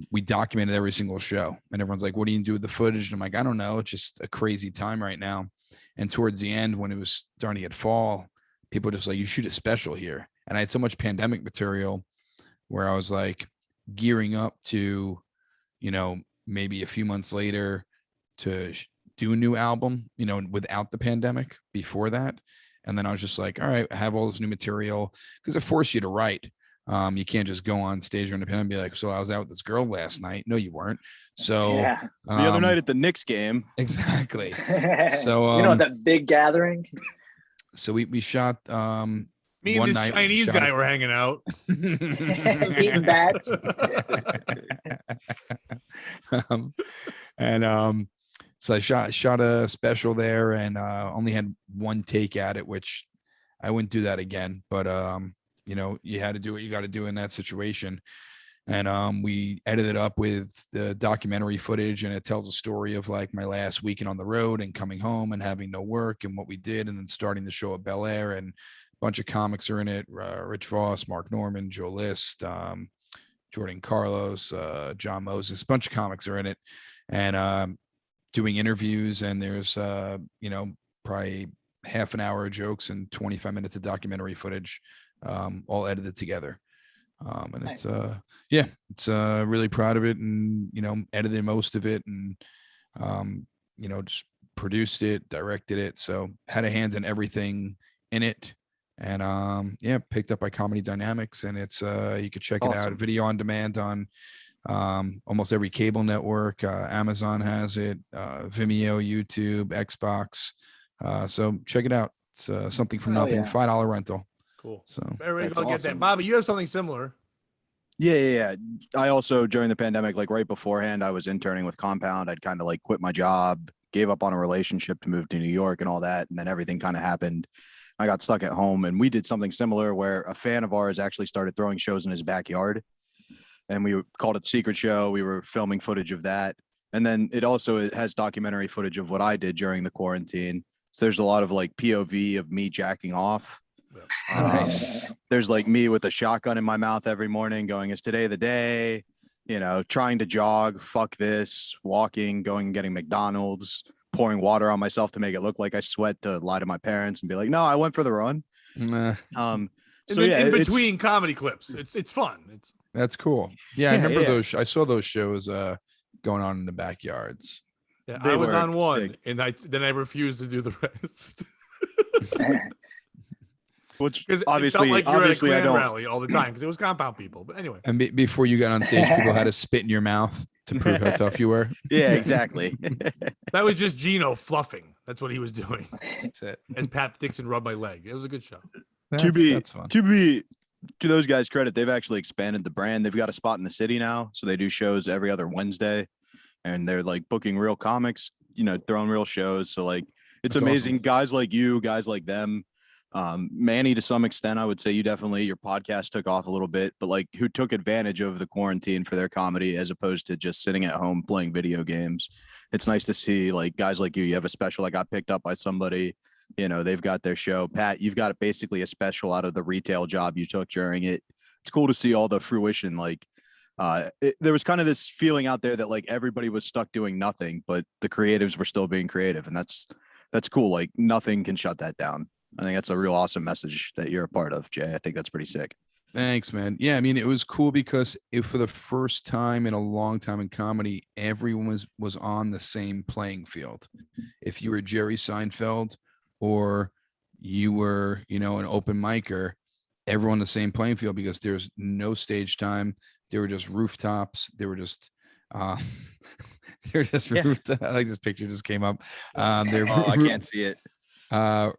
we documented every single show. And everyone's like, "What do you do with the footage?" And I'm like, "I don't know. It's just a crazy time right now." And towards the end, when it was starting to get fall, people were just like, "You shoot a special here." And I had so much pandemic material where I was like gearing up to, maybe a few months later to do a new album, without the pandemic before that. And then I was just like, all right, I have all this new material, because it forced you to write. You can't just go on stage or in a pen and be like, "So I was out with this girl last night." No, you weren't. So Yeah. The other night at the Knicks game. exactly. So that big gathering. So we shot Me and one this night, Chinese shot guy a- were hanging out. Eating bats. So I shot a special there, and only had one take at it, which I wouldn't do that again. But you had to do what you got to do in that situation. And we edited up with the documentary footage, and it tells a story of like my last weekend on the road and coming home and having no work and what we did, and then starting the show at Bel Air. And a bunch of comics are in it: Rich Voss, Mark Norman, Joe List, Jordan Carlos, John Moses. A bunch of comics are in it, and doing interviews. And there's probably half an hour of jokes and 25 minutes of documentary footage, all edited together. And Nice. it's really proud of it, and edited most of it, and just produced it, directed it, so had a hands in everything in it. And picked up by Comedy Dynamics, and it's you could check it out, Awesome. video on demand on almost every cable network. Amazon has it, Vimeo, YouTube, Xbox. So check it out. It's something for Hell nothing, yeah. $5 rental. Cool. So Everybody That's go get that. awesome. Bobby, you have something similar. Yeah. I also, during the pandemic, like right beforehand, I was interning with Compound. I'd kind of like quit my job, gave up on a relationship to move to New York and all that. And then everything kind of happened. I got stuck at home, and we did something similar where a fan of ours actually started throwing shows in his backyard, and we called it Secret Show. We were filming footage of that. And then it has documentary footage of what I did during the quarantine. So there's a lot of like POV of me jacking off. Nice. There's like me with a shotgun in my mouth every morning going, "Is today the day?" Trying to jog, fuck this, walking, going and getting McDonald's, pouring water on myself to make it look like I sweat, to lie to my parents and be like, "No, I went for the run." Nah, In It's- between comedy clips. It's fun. It's that's cool. Yeah, I Yeah, remember yeah. those. I saw those shows going on in the backyards. yeah, They I was were on one, sick. and then I refused to do the rest. Which Because it obviously, felt like you were at a obviously I Klan don't. rally all the time, because it was compound people. But anyway, And before you got on stage, people had to spit in your mouth to prove how tough you were. Yeah, exactly. that was just Gino fluffing. That's what he was doing. That's it. As Pat Dixon rubbed my leg. It was a good show. That's fun. To those guys' credit, they've actually expanded the brand. They've got a spot in the city now, so they do shows every other Wednesday, and they're like booking real comics, throwing real shows. So like, it's That's amazing. awesome. Guys like you, guys like them. Manny, to some extent, I would say your podcast took off a little bit, but like who took advantage of the quarantine for their comedy as opposed to just sitting at home playing video games. It's nice to see like guys like you have a special that got picked up by somebody, they've got their show. Pat, you've got basically a special out of the retail job you took during it. it's cool to see all the fruition. Like there was kind of this feeling out there that like everybody was stuck doing nothing, but the creatives were still being creative, and that's cool. Like nothing can shut that down. I think that's a real awesome message that you're a part of, Jay. I think that's pretty sick. Thanks, man. Yeah, I mean, it was cool because for the first time in a long time in comedy, everyone was on the same playing field. If you were Jerry Seinfeld or you were, an open micer, everyone on the same playing field because there's no stage time. There were just rooftops. They were just rooftops. I like this picture just came up. I can't see it.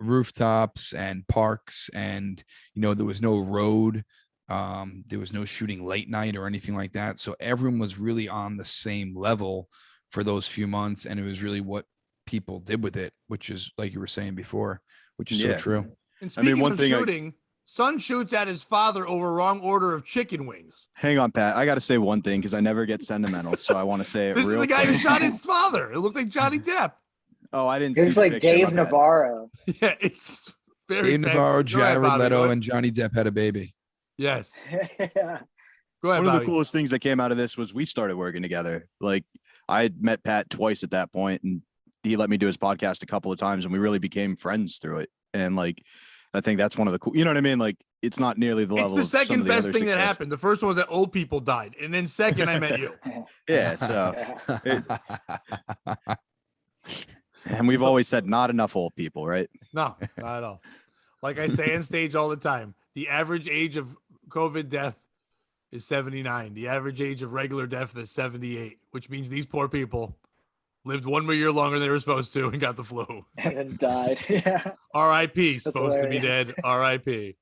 Rooftops and parks, and there was no road. There was no shooting late night or anything like that. So everyone was really on the same level for those few months. And it was really what people did with it, which is like you were saying before, which is so true. And speaking of shooting, son shoots at his father over wrong order of chicken wings. Hang on, Pat. I got to say one thing because I never get sentimental. So I want to say it This is the guy who shot his father. It looks like Johnny Depp. Oh, I didn't see It's like Dave Navarro. Yeah, it's very Dave Navarro, Jared Leto, and Johnny Depp had a baby. Yes. Yeah. Go ahead, One of the Bobby. coolest things that came out of this was we started working together. Like I had met Pat twice at that point, and he let me do his podcast a couple of times, and we really became friends through it. And like, I think that's one of the cool, you know what I mean? Like it's not nearly the level. It's the second best thing that success. happened. The first one was that old people died, and then second, I met you. Yeah. So, and we've always said not enough old people, right? No, not at all. Like I say on stage all the time, the average age of COVID death is 79. The average age of regular death is 78, which means these poor people lived 1 more year longer than they were supposed to and got the flu. And then died. Yeah. R.I.P. Supposed to be hilarious. dead. R.I.P.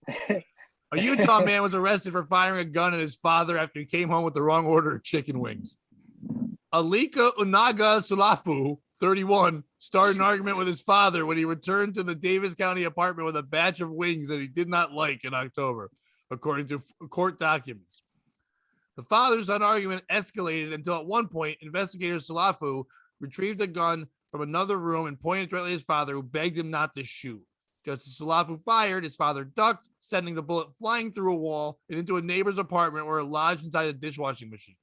A Utah man was arrested for firing a gun at his father after he came home with the wrong order of chicken wings. Alika Unaga Sulafu, 31, started an argument with his father when he returned to the Davis County apartment with a batch of wings that he did not like in October, according to court documents. The father-son argument escalated until at one point, investigator Sulafu retrieved a gun from another room and pointed directly at his father, who begged him not to shoot. Just as Sulafu fired, his father ducked, sending the bullet flying through a wall and into a neighbor's apartment where it lodged inside a dishwashing machine.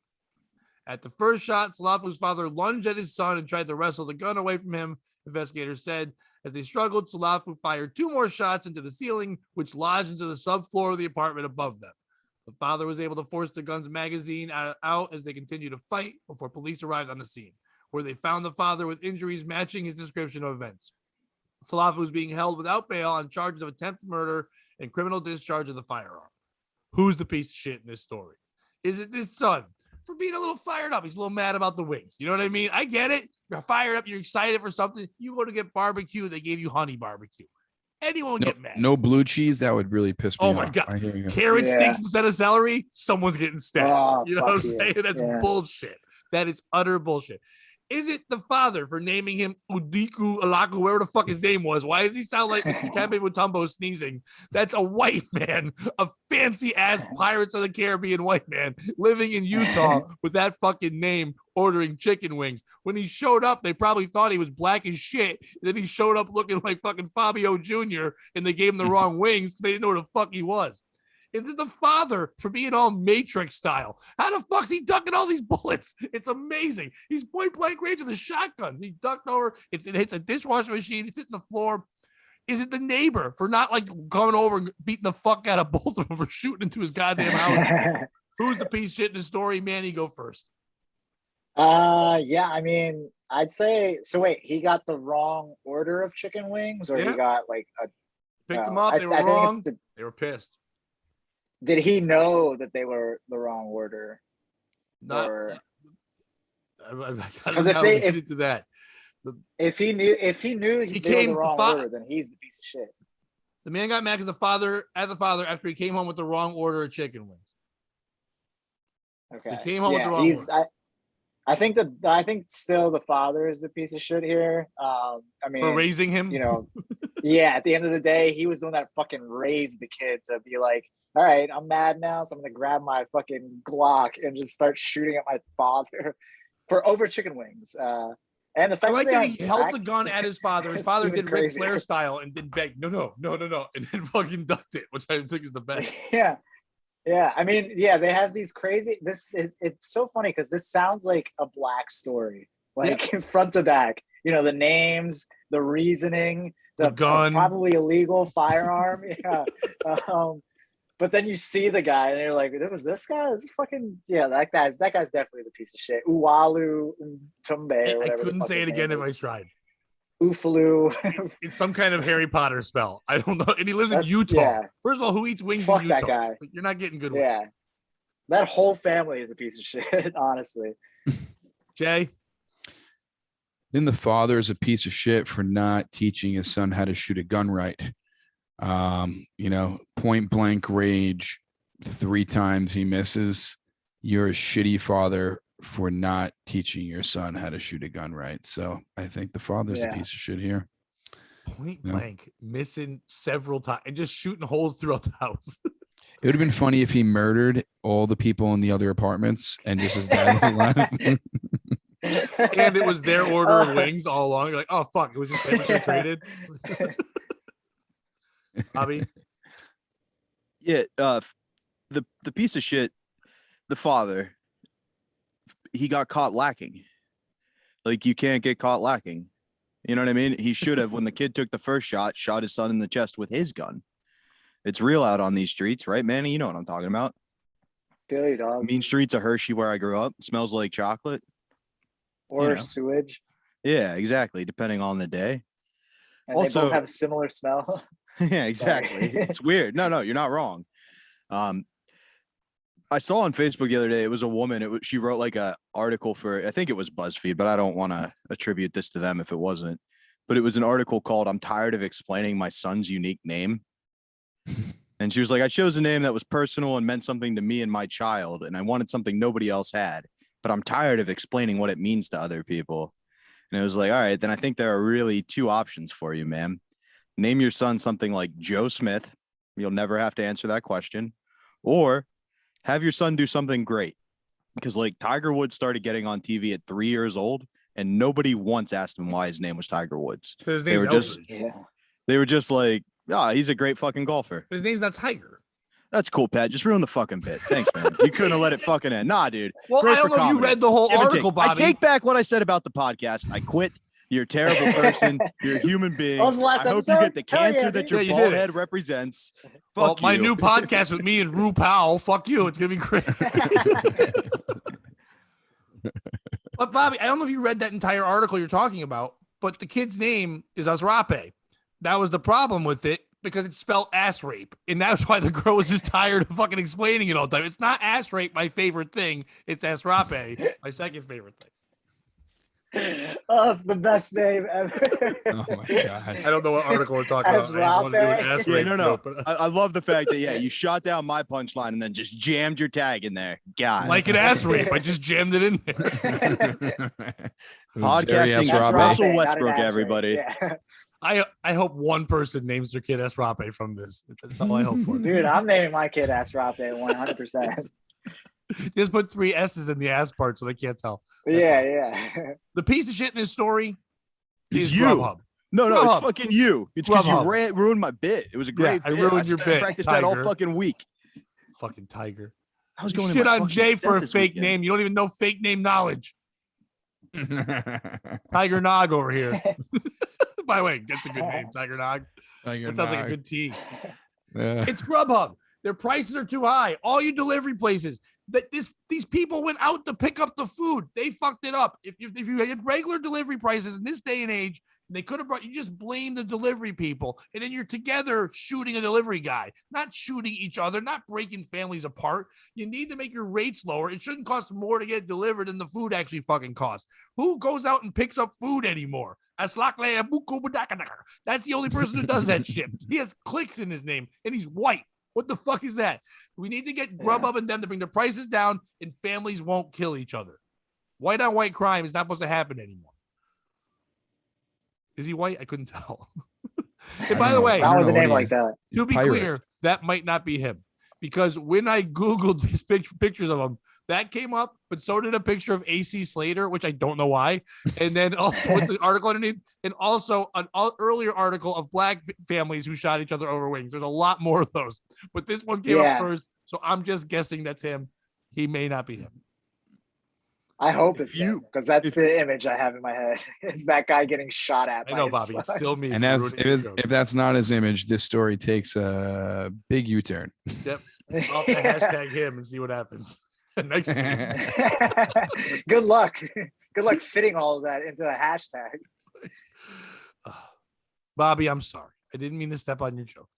At the first shot, Sulafu's father lunged at his son and tried to wrestle the gun away from him, investigators said. As they struggled, Sulafu fired 2 more shots into the ceiling, which lodged into the subfloor of the apartment above them. The father was able to force the gun's magazine out as they continued to fight before police arrived on the scene, where they found the father with injuries matching his description of events. Sulafu was being held without bail on charges of attempted murder and criminal discharge of the firearm. Who's the piece of shit in this story? Is it this son? For being a little fired up. He's a little mad about the wings. You know what I mean? I get it. You're fired up. You're excited for something. You go to get barbecue. They gave you honey barbecue. Anyone would get mad. No blue cheese. That would really piss me off. Oh my God. I hear you. Carrot sticks instead of celery. Someone's getting stabbed. Oh, you know what I'm fuck saying? yeah. That's Yeah. bullshit. That is utter bullshit. Is it the father for naming him Udiku Alaku, whatever the fuck his name was? Why does he sound like Dikembe Mutombo sneezing? That's a white man, a fancy ass Pirates of the Caribbean white man living in Utah with that fucking name, ordering chicken wings. When he showed up, they probably thought he was black as shit. And then he showed up looking like fucking Fabio Jr. and they gave him the wrong wings because they didn't know who the fuck he was. Is it the father for being all Matrix style? How the fuck's he ducking all these bullets? It's amazing. He's point blank range with a shotgun. He ducked over. It hits a dishwasher machine. It's hitting the floor. Is it the neighbor for not like coming over and beating the fuck out of both of them for shooting into his goddamn house? Who's the piece of shit in the story? Manny, go first. Yeah, I mean, I'd say so. Wait, he got the wrong order of chicken wings, or Yeah. he got like a Picked them up. They were I think wrong. it's They were pissed. did he know that they were the wrong order? Not. Or I don't Because know if how they- we get if- into that. if he knew He they were came the wrong fi- order, then he's the piece of shit. The man got mad because the father after he came home with the wrong order of chicken wings. Okay. He came home with the wrong I think still the father is the piece of shit here. I mean, For raising him. you know, yeah, at the end of the day, he was the one that fucking raised the kid to be like, all right, I'm mad now, so I'm gonna grab my fucking Glock and just start shooting at my father for over chicken wings. And the I fact like that that they he held the unpacked- gun at his father. His It's father even did Ric crazier. Flair style and did beg, no, and then fucking ducked it, which I think is the best. Yeah. Yeah, I mean, yeah, they have these crazy. It's so funny because this sounds like a Black story, like front to back. You know, the names, the reasoning, The the gun. probably illegal firearm. Yeah, but then you see the guy, and you're like, "It was this guy. This is fucking yeah. That guy's definitely the piece of shit." Uwalu Tumbe or I whatever. couldn't the fuck say his it again name if I is. tried. Ufalu. It's some kind of Harry Potter spell. I don't know. And he lives in That's- Utah. yeah. First of all, who eats wings Fuck in that Utah? guy. Like, you're not getting good wings. Yeah, that whole family is a piece of shit. Honestly. Jay? Then the father is a piece of shit for not teaching his son how to shoot a gun right. You know, point blank rage, 3 times he misses. You're a shitty father for not teaching your son how to shoot a gun right. So I think the father's a piece of shit here. Point blank, missing several times and just shooting holes throughout the house. It would have been funny if he murdered all the people in the other apartments and just his dad was alive. And it was their order of wings all along. You're like, oh fuck, it was just they traded. Bobby? Yeah, the piece of shit, the father, he got caught lacking. Like, you can't get caught lacking. You know what I mean? He should have, when the kid took the first shot, shot his son in the chest with his gun. It's real out on these streets, right, Manny? You know what I'm talking about. Billy dog. Mean streets of Hershey, where I grew up. Smells like chocolate. Or sewage. Yeah, exactly. Depending on the day. And Also, they both have a similar smell. yeah, exactly. It's weird. No, you're not wrong. I saw on Facebook the other day, it was a woman. She wrote like a article for, I think it was BuzzFeed, but I don't want to attribute this to them if it wasn't. But it was an article called "I'm Tired of Explaining My Son's Unique Name." And she was like, I chose a name that was personal and meant something to me and my child, and I wanted something nobody else had, but I'm tired of explaining what it means to other people. And it was like, all right, then I think there are really 2 options for you, ma'am. Name your son something like Joe Smith. You'll never have to answer that question. Or have your son do something great. Because like Tiger Woods started getting on TV at 3 years old, and nobody once asked him why his name was Tiger Woods. His name's They were just like, oh, he's a great fucking golfer. His name's not Tiger. That's cool, Pat. Just ruin the fucking bit. Thanks, man. You couldn't have let it fucking end. Nah, dude. Well, Great I don't for know if you comedy. read the whole Give and article, take. Bobby. I take back what I said about the podcast. I quit. You're a terrible person. You're a human being. That was the last I hope episode? you get the Hell cancer yeah, that dude. your Yeah, you bald did it. head represents. Well, Fuck my you. new podcast with me and Rue Powell. Fuck you. It's gonna be great. But Bobby, I don't know if you read that entire article you're talking about, but the kid's name is Asrape. That was the problem with it because it's spelled ass rape. And that's why the girl was just tired of fucking explaining it all the time. It's not ass rape, my favorite thing. It's Asrape, my second favorite thing. Oh, it's the best name ever. Oh my gosh. I don't know what article we're talking about. I just wanted to do an ass Yeah, rape no. joke, but I love the fact that, you shot down my punchline and then just jammed your tag in there. God. like an ass rape. I just jammed it in there. Podcasting That's is Rob. Russell not an Westbrook, ass rape. everybody. Yeah. I hope one person names their kid Asrape from this. That's all I hope for. Dude, I'm naming my kid Asrape 100%. Just put 3 S's in the ass part so they can't tell. Yeah. The piece of shit in this story It's is you. Grubhub. No, Grubhub. it's fucking you. It's because you Grubhub. ruined my bit. It was a great I bit. ruined your bit, Practiced that all Tiger. fucking week. Fucking Tiger. I was You going shit in my on fucking Jay for bed a this fake weekend. name. You don't even know fake name knowledge. Tiger Nog over here. By the way, that's a good name, Tiger Nog. That sounds like a good tea. Yeah. It's Grubhub. Their prices are too high. All you delivery places. These people went out to pick up the food. They fucked it up. If you had regular delivery prices in this day and age, they could have brought you. Just blame the delivery people, and then you're together shooting a delivery guy, not shooting each other, not breaking families apart. You need to make your rates lower. It shouldn't cost more to get delivered than the food actually fucking costs. Who goes out and picks up food anymore? That's the only person who does that shit. He has clicks in his name, and he's white. What the fuck is that? We need to get Grubhub and them to bring the prices down, and families won't kill each other. White on white crime is not supposed to happen anymore. Is he white? I couldn't tell. And by the way, Not with a name what he like is. that. to be pirate. clear, that might not be him. Because when I Googled these pictures of him, That came up, but so did a picture of AC Slater, which I don't know why. And then also with the article underneath, and also an earlier article of black families who shot each other over wings. There's a lot more of those, but this one came up first. So I'm just guessing that's him. He may not be him. I hope it's you, because that's the image I have in my head. Is that guy getting shot at? I know, Bobby. It's still me. And if that's not his image, this story takes a big U-turn. Yep. I'll have to hashtag him and see what happens. Next week. Good luck. Good luck fitting all of that into a hashtag. Bobby, I'm sorry. I didn't mean to step on your joke.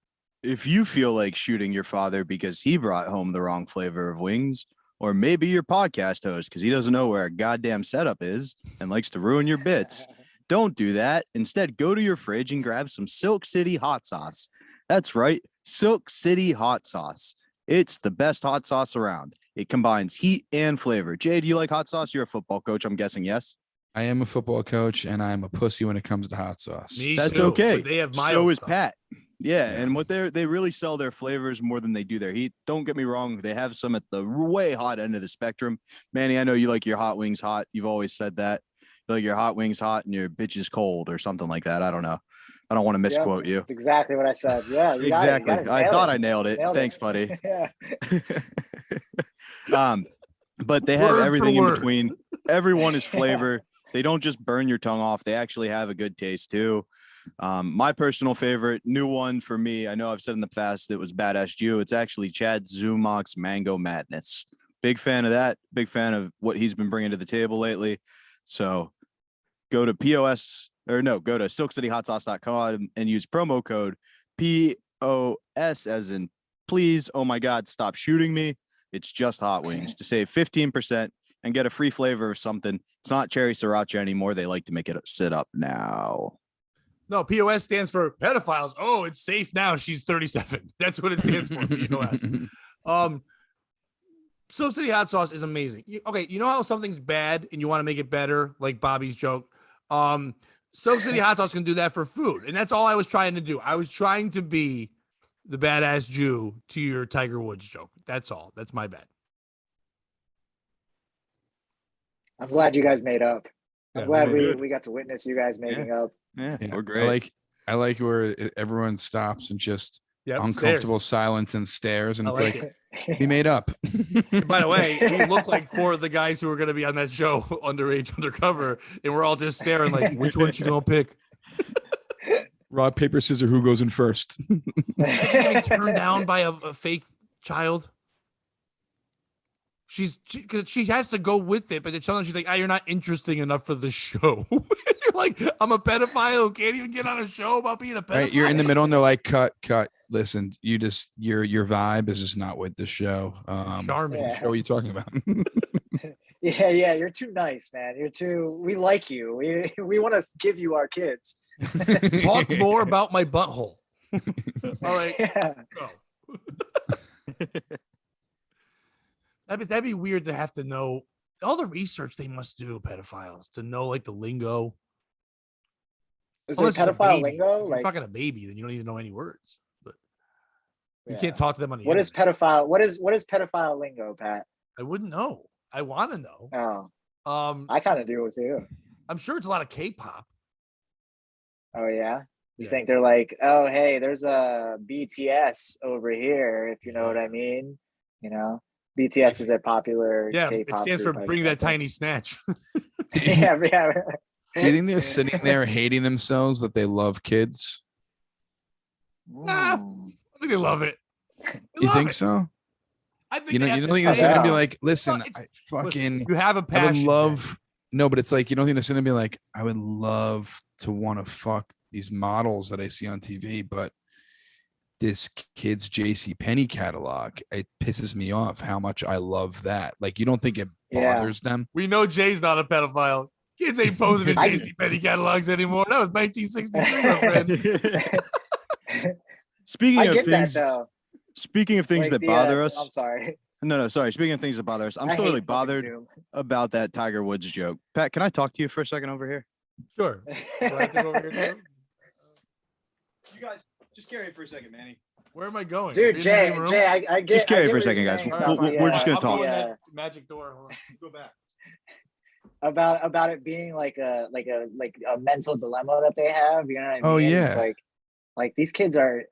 If you feel like shooting your father because he brought home the wrong flavor of wings, or maybe your podcast host because he doesn't know where a goddamn setup is and likes to ruin your bits, don't do that. Instead, go to your fridge and grab some Silk City hot sauce. That's right, Silk City hot sauce. It's the best hot sauce around. It combines heat and flavor. Jay, do you like hot sauce? You're a football coach, I'm guessing, yes? I am a football coach, and I'm a pussy when it comes to hot sauce. That's too, okay. They have so is stuff. Pat. Yeah, and what they really sell their flavors more than they do their heat. Don't get me wrong, they have some at the way hot end of the spectrum. Manny, I know you like your hot wings hot. You've always said that. You like your hot wings hot and your bitches cold or something like that. I don't know. I don't want to misquote you. That's exactly what I said. Yeah, exactly. I thought I nailed it. Thanks, buddy. Yeah. But they have everything in between. Everyone is flavor. They don't just burn your tongue off. They actually have a good taste too. My personal favorite, new one for me, I know I've said in the past it was Badass Jew. It's actually Chad Zumach's Mango Madness. Big fan of that. Big fan of what he's been bringing to the table lately. So go to POS or no, go to silkcityhotsauce.com and use promo code POS as in please. Oh my God, stop shooting me. It's just hot wings to save 15% and get a free flavor of something. It's not cherry sriracha anymore. They like to make it sit up now. No, POS stands for pedophiles. Oh, it's safe now. She's 37. That's what it stands for. POS. Silk City hot sauce is amazing. Okay, you know how something's bad and you want to make it better, like Bobby's joke. Silk City hot sauce can do that for food, and that's all I was trying to do. I was trying to be the badass Jew to your Tiger Woods joke. That's all. That's my bad. I'm glad you guys made up. I'm glad we we got to witness you guys making up. Yeah, we're great. I like where everyone stops and just uncomfortable stares. Silence and stares, and it's like it. we made up. And by the way, we look like four of the guys who are going to be on that show, Underage Undercover, and we're all just staring like, which one you gonna pick? Rock, paper, scissors. Who goes in first? Getting turned down by a fake child. She has to go with it, but it's sometimes she's like, you're not interesting enough for the show. You're like, I'm a pedophile who can't even get on a show about being a pedophile. Right, you're in the middle, and they're like, cut. Listen, your vibe is just not with the show. Charming. Yeah. Show what are you talking about? Yeah, you're too nice, man. We like you. We want to give you our kids. Talk more about my butthole. All right. Yeah. Go. That'd be weird to have to know all the research they must do, pedophiles, to know like the lingo. Is it pedophile lingo? If you're fucking a baby, then you don't even know any words. But you can't talk to them on the internet. pedophile? What is pedophile lingo, Pat? I wouldn't know. I want to know. Oh. I kind of do it too. I'm sure it's a lot of K-pop. Oh yeah. You think they're like, oh hey, there's a BTS over here, if you know what I mean. You know, BTS is a popular K-pop it stands for group, Bring That Tiny Snatch. yeah. Do you think they're sitting there hating themselves that they love kids? Nah, I think they love it. You think so? I think you don't think they're sitting and be like, listen, you have a passion. I would love. No, but it's like you don't think they're sitting and be like, I would love to want to fuck these models that I see on TV, but this kid's JCPenney catalog, it pisses me off how much I love that. Like, you don't think it bothers them? We know Jay's not a pedophile. Kids ain't posing in JCPenney catalogs anymore. That was 1963, my friend. Speaking of things like that bother us. I'm sorry. No, sorry. Speaking of things that bother us, I'm still really bothered about that Tiger Woods joke. Pat, can I talk to you for a second over here? Sure. You guys just carry it for a second, Manny. Where am I going? Dude, Are we in the Jay, same room? Jay, I get. Just carry I it get for a what you're second, guys. saying All about right, the, We're just gonna I'll go talk. in that magic door. Hold on. Go back. about it being like a mental dilemma that they have. You know what I mean? Oh, It's yeah. like these kids are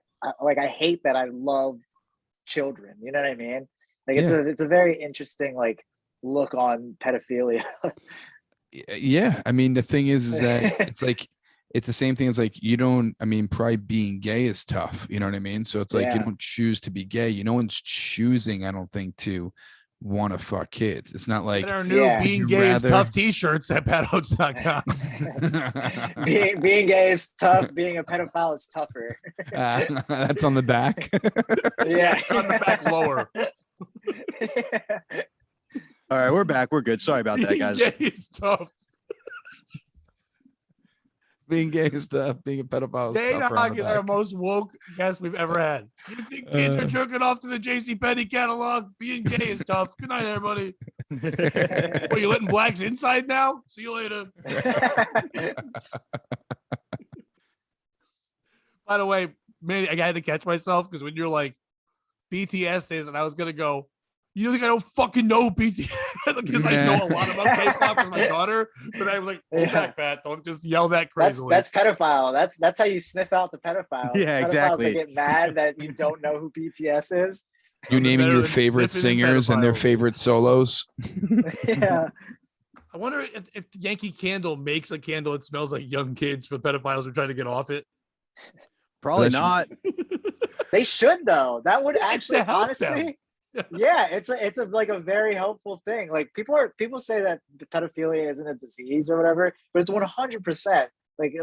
like, I hate that I love children. You know what I mean? Like it's a very interesting like look on pedophilia. Yeah. I mean, the thing is that it's like, it's the same thing as like, you don't, I mean, probably being gay is tough. You know what I mean? So it's like, you Yeah. don't choose to be gay. No one's choosing, I don't think, to want to fuck kids. It's not like Get our new Yeah. being Would you gay is rather- tough t-shirts at patoaks.com. being gay is tough. Being a pedophile is tougher. That's on the back. Yeah. It's on the back lower. All right, we're back. We're good. Sorry about that, Being guys. gay is tough. Being gay is tough. Being a pedophile is Jay tougher on Nog the is our back. most woke guest we've ever had. You think kids are jerking off to the JCPenney catalog? Being gay is tough. Good night, everybody. Well, you letting blacks inside now? See you later. By the way, Manny, I had to catch myself because when you're like BTS is, and I was gonna go, you think I don't fucking know BTS because I know a lot about K-pop as my daughter, but I was like, hold Yeah. back, Pat, don't just yell that crazily. That's pedophile. That's how you sniff out the pedophiles. Yeah, Pedophiles exactly. that get mad that you don't know who BTS is. You Nothing naming better your than favorite sniffing and singers and their pedophiles. favorite solos. Yeah. I wonder if Yankee Candle makes a candle that smells like young kids for pedophiles who are trying to get off it. Probably That's- not. They should though. That would It's to actually help honestly. them. Yeah, it's a like a very helpful thing. Like people say that pedophilia isn't a disease or whatever, but it's 100%.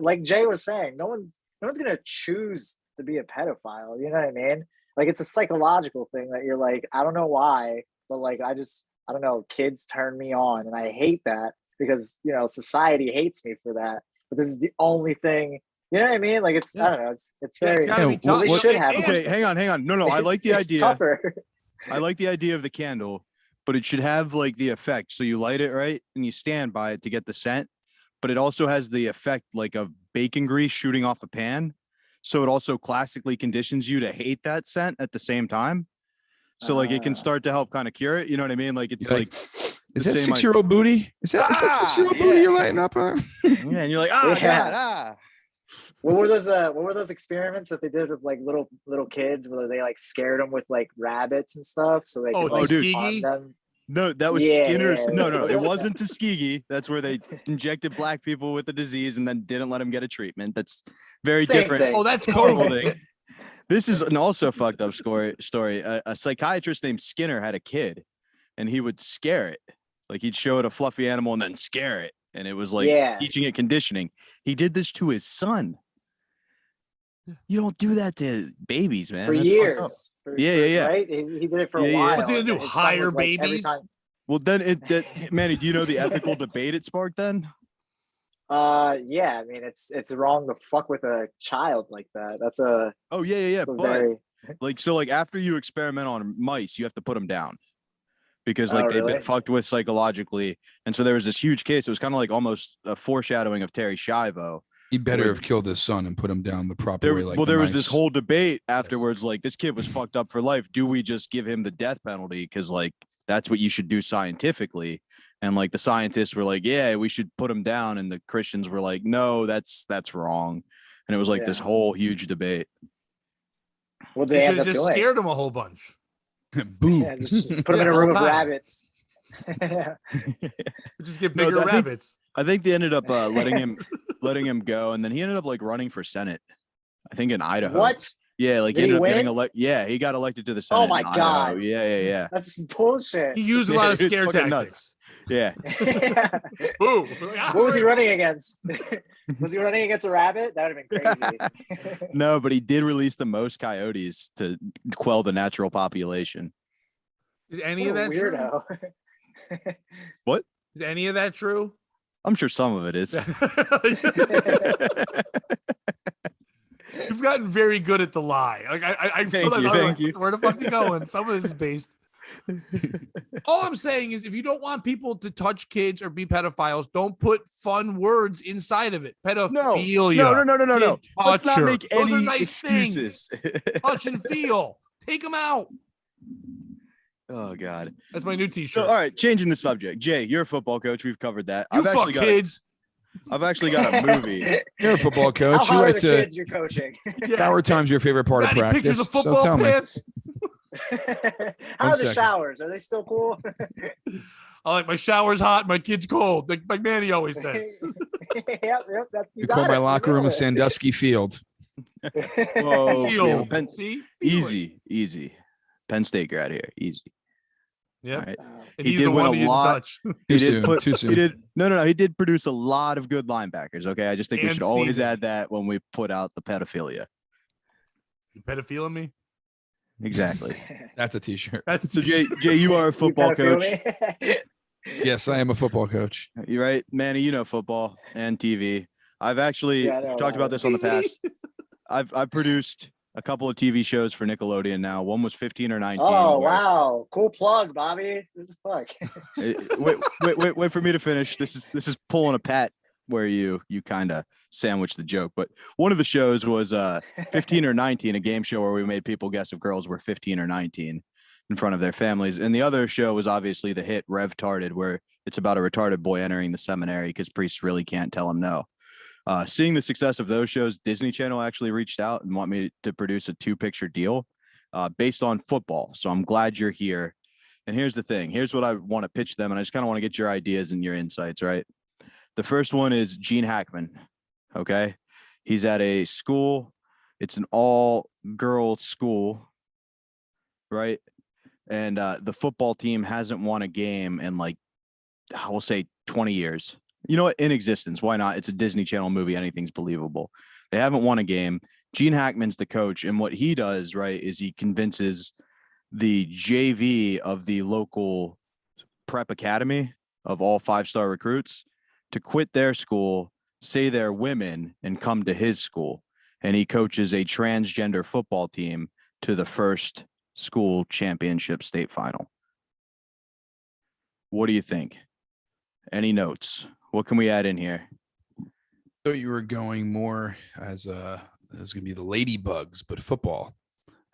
Like Jay was saying, no one's gonna choose to be a pedophile. You know what I mean? Like it's a psychological thing that you're like, I don't know why, but like I don't know, kids turn me on, and I hate that because society hates me for that. But this is the only thing. You know what I mean? Like it's I don't know. It's Yeah, very. it's gotta be Yeah, tough. we should have. And- Okay, hang on. No, I like the It's idea. tougher. I like the idea of the candle, but it should have like the effect. So you light it, right? And you stand by it to get the scent, but it also has the effect like of bacon grease shooting off a pan. So it also classically conditions you to hate that scent at the same time. So like it can start to help kind of cure it. You know what I mean? Like it's You're like, Is the that same, 6-year-old booty? Is that 6-year-old booty yeah. you're lighting up on? yeah, and you're like, Yeah. God. What were those experiments that they did with like little kids where they like scared them with like rabbits and stuff so they could like dude. harm them? No, that was Yeah, Skinner's. yeah, No, yeah. it wasn't Tuskegee. That's where they injected black people with the disease and then didn't let them get a treatment. That's very Same different. thing. Oh, that's Horrible COVID. thing. This is an also fucked up story. A psychiatrist named Skinner had a kid, and he would scare it. Like he'd show it a fluffy animal and then scare it, and it was like Yeah. teaching it conditioning. He did this to his son. You don't do that to babies, man. For That's fucked up. years. Yeah. Right? He did it for Yeah, a yeah. while. What's he gonna and do, his son hire was, like, every babies? time- Well, then Manny, do you know the ethical debate it sparked then? Yeah. I mean, it's wrong to fuck with a child like that. That's a, Oh yeah. a But very. like after you experiment on mice, you have to put them down because Oh, like they've really? been fucked with psychologically. And so there was this huge case. It was kind of like almost a foreshadowing of Terry Schiavo. He better With- have killed his son and put him down the proper There, way. Like well, the there was this mice. whole debate afterwards. Like this kid was fucked up for life. Do we just give him the death penalty? Because like that's what you should do scientifically. And like the scientists were like, yeah, we should put him down. And the Christians were like, no, that's wrong. And it was like this Yeah. whole huge debate. What They they should end have up just doing? scared him a whole bunch. Boo. Yeah, just put them in Yeah, a room whole of time. rabbits. Just get No, bigger I think- rabbits. I think they ended up letting him go, and then he ended up like running for Senate. I think in Idaho. What? Yeah, like Did he he ended up getting win? elected. Yeah, he got elected to the Senate. my in Idaho. God. Yeah. That's bullshit. He used a Yeah, lot of it's scare fucking tactics. Yeah. Boo. What was he running against? Was he running against a rabbit? That would have been crazy. No, but he did release the most coyotes to quell the natural population. Is any What of a that true? weirdo. Is any of that true? I'm sure some of it is. You've gotten very good at the lie. Like I Thank sometimes you, I'm thank like, you. where the fuck's he going? Some of this is based. All I'm saying is, if you don't want people to touch kids or be pedophiles, don't put fun words inside of it. Pedophilia. No. Kid Let's not toucher. make Those are any nice excuses. things. Touch and feel. Take them out. Oh God. That's my new T-shirt. So, all right, changing the subject. Jay, you're a football coach. We've covered that. You fuck kids. I've actually got a movie. You're a football How coach. You hot are like the to. kids you're coaching? Shower time's your favorite part of Got any pictures practice. of football So tell me. pants? How are the second. showers? Are they still cool? I like my shower's hot, my kid's cold. Like Manny always says. Yep. That's You call my locker room a Sandusky Field. Whoa, Feel. Penn- See? Feel it. easy. Penn State grad here, easy. Yeah. All right. And He he's did the win one a that you didn't lot. touch. Too He soon. did Too soon. He did no. He did produce a lot of good linebackers. Okay, I just think we And should always semen. add that when we put out the pedophilia. You pedophiling me? Exactly. That's a T-shirt. That's So Jay, you are a football You kinda coach. feel me? Yes, I am a football coach. You're right, Manny. You know football and TV. I've actually Yeah, I know talked about about this on the past. I've produced a couple of TV shows for Nickelodeon now. One was 15 or 19. Oh where- wow, cool plug, Bobby. This is fuck. Wait for me to finish. This is pulling a Pat where you kind of sandwich the joke. But one of the shows was 15 or 19, a game show where we made people guess if girls were 15 or 19 in front of their families. And the other show was obviously the hit Rev Tarded, where it's about a retarded boy entering the seminary because priests really can't tell him no. Seeing the success of those shows, Disney Channel actually reached out and want me to produce a 2-picture deal based on football. So I'm glad you're here. And here's the thing. Here's what I want to pitch them. And I just kind of want to get your ideas and your insights, right? The first one is Gene Hackman. Okay. He's at a school. It's an all-girls school, right? And the football team hasn't won a game in like, I will say 20 years. You know what? In existence. Why not? It's a Disney Channel movie. Anything's believable. They haven't won a game. Gene Hackman's the coach. And what he does, right, is he convinces the JV of the local prep academy of all 5-star recruits to quit their school, say they're women, and come to his school. And he coaches a transgender football team to the first school championship state final. What do you think? Any notes? What can we add in here? So you were going more as going to be the ladybugs, but football.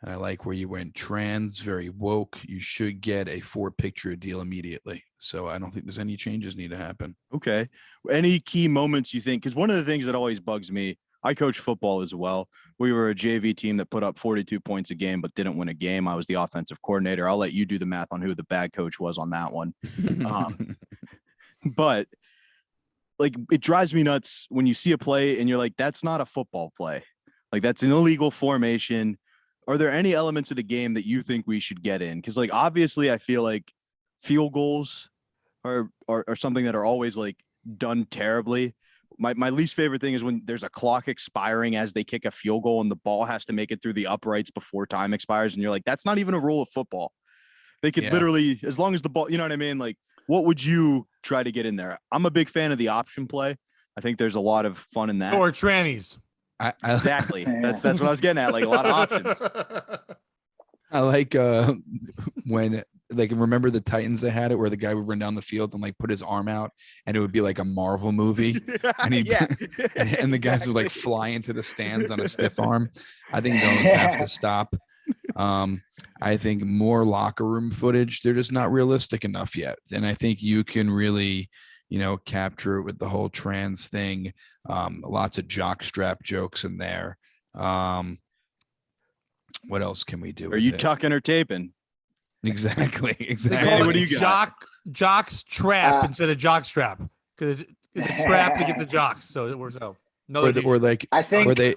And I like where you went trans, very woke. You should get a 4-picture deal immediately. So I don't think there's any changes need to happen. Okay. Any key moments you think? Because one of the things that always bugs me, I coach football as well. We were a JV team that put up 42 points a game, but didn't win a game. I was the offensive coordinator. I'll let you do the math on who the bad coach was on that one. But like, it drives me nuts when you see a play and you're like, that's not a football play. Like, that's an illegal formation. Are there any elements of the game that you think we should get in? Because like, obviously I feel like field goals are something that are always like done terribly. My least favorite thing is when there's a clock expiring as they kick a field goal and the ball has to make it through the uprights before time expires. And you're like, that's not even a rule of football. They could literally, as long as the ball, you know what I mean? Like, what would you try to get in there? I'm a big fan of the option play. I think there's a lot of fun in that. Or trannies. Exactly. That's what I was getting at. Like, a lot of options. I like when, like, remember the Titans that had it where the guy would run down the field and like put his arm out and it would be like a Marvel movie. And he and the guys would like fly into the stands on a stiff arm. I think those have to stop. I think more locker room footage, they're just not realistic enough yet. And I think you can really, capture it with the whole trans thing. Lots of jock strap jokes in there. What else can we do? Are you tucking or taping? Exactly. They Exactly. call What it do you got? Jock's trap instead of jock strap because it's a trap to get the jocks, so it works out. No, Or like, I think or they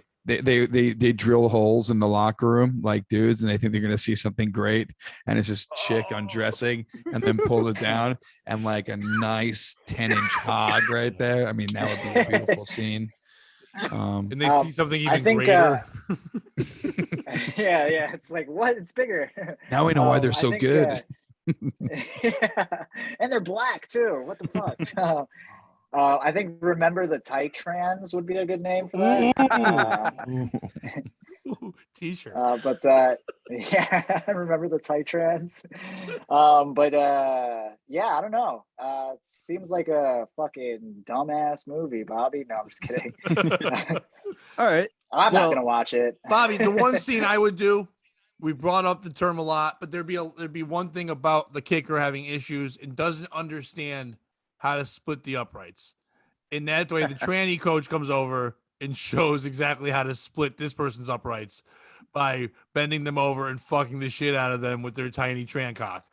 drill holes in the locker room like dudes, and they think they're gonna see something great, and it's this chick undressing and then pulls it down and like a nice 10-inch hog right there. I mean, that would be a beautiful scene. and they see something I even think, greater. yeah, it's like, what? It's bigger. Now we know why they're I so think, good. yeah. And they're black too. What the fuck? I think Remember the Tight Trans would be a good name for that. T-shirt. Yeah, I remember the tight trans. Yeah, I don't know. It seems like a fucking dumbass movie, Bobby. No, I'm just kidding. All right. I'm Well- not gonna watch it. Bobby, the one scene I would do, we brought up the term a lot, but there'd be one thing about the kicker having issues and doesn't understand how to split the uprights. In that way, the tranny coach comes over and shows exactly how to split this person's uprights by bending them over and fucking the shit out of them with their tiny tran cock.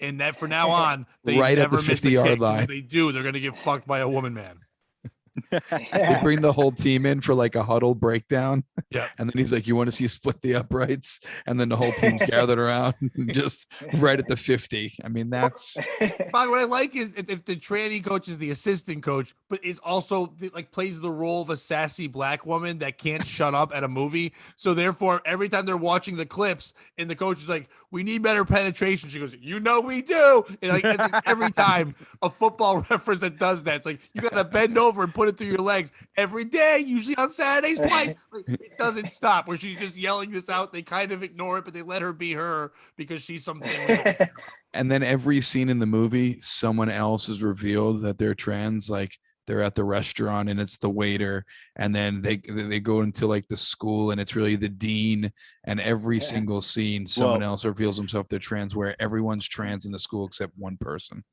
And that from now on, they Right at the never miss a 50-yard kick, 'cause line. If they do, they're gonna get fucked by a woman man. They bring the whole team in for like a huddle breakdown. Yeah. And then he's like, you want to see split the uprights? And then the whole team's gathered around just right at the 50. I mean, that's By what I like is if the tranny coach is the assistant coach, but is also like plays the role of a sassy black woman that can't shut up at a movie. So therefore, every time they're watching the clips and the coach is like, "We need better penetration," she goes, "You know we do." And like every time a football reference that does that, it's like you gotta bend over and put it through your legs every day, usually on Saturdays twice. Like, it doesn't stop. Where she's just yelling this out, they kind of ignore it, but they let her be her because she's something. and then every scene in the movie, someone else is revealed that they're trans, like they're at the restaurant and it's the waiter, and then they go into like the school and it's really the dean, and every single scene someone else reveals himself they're trans, where everyone's trans in the school except one person.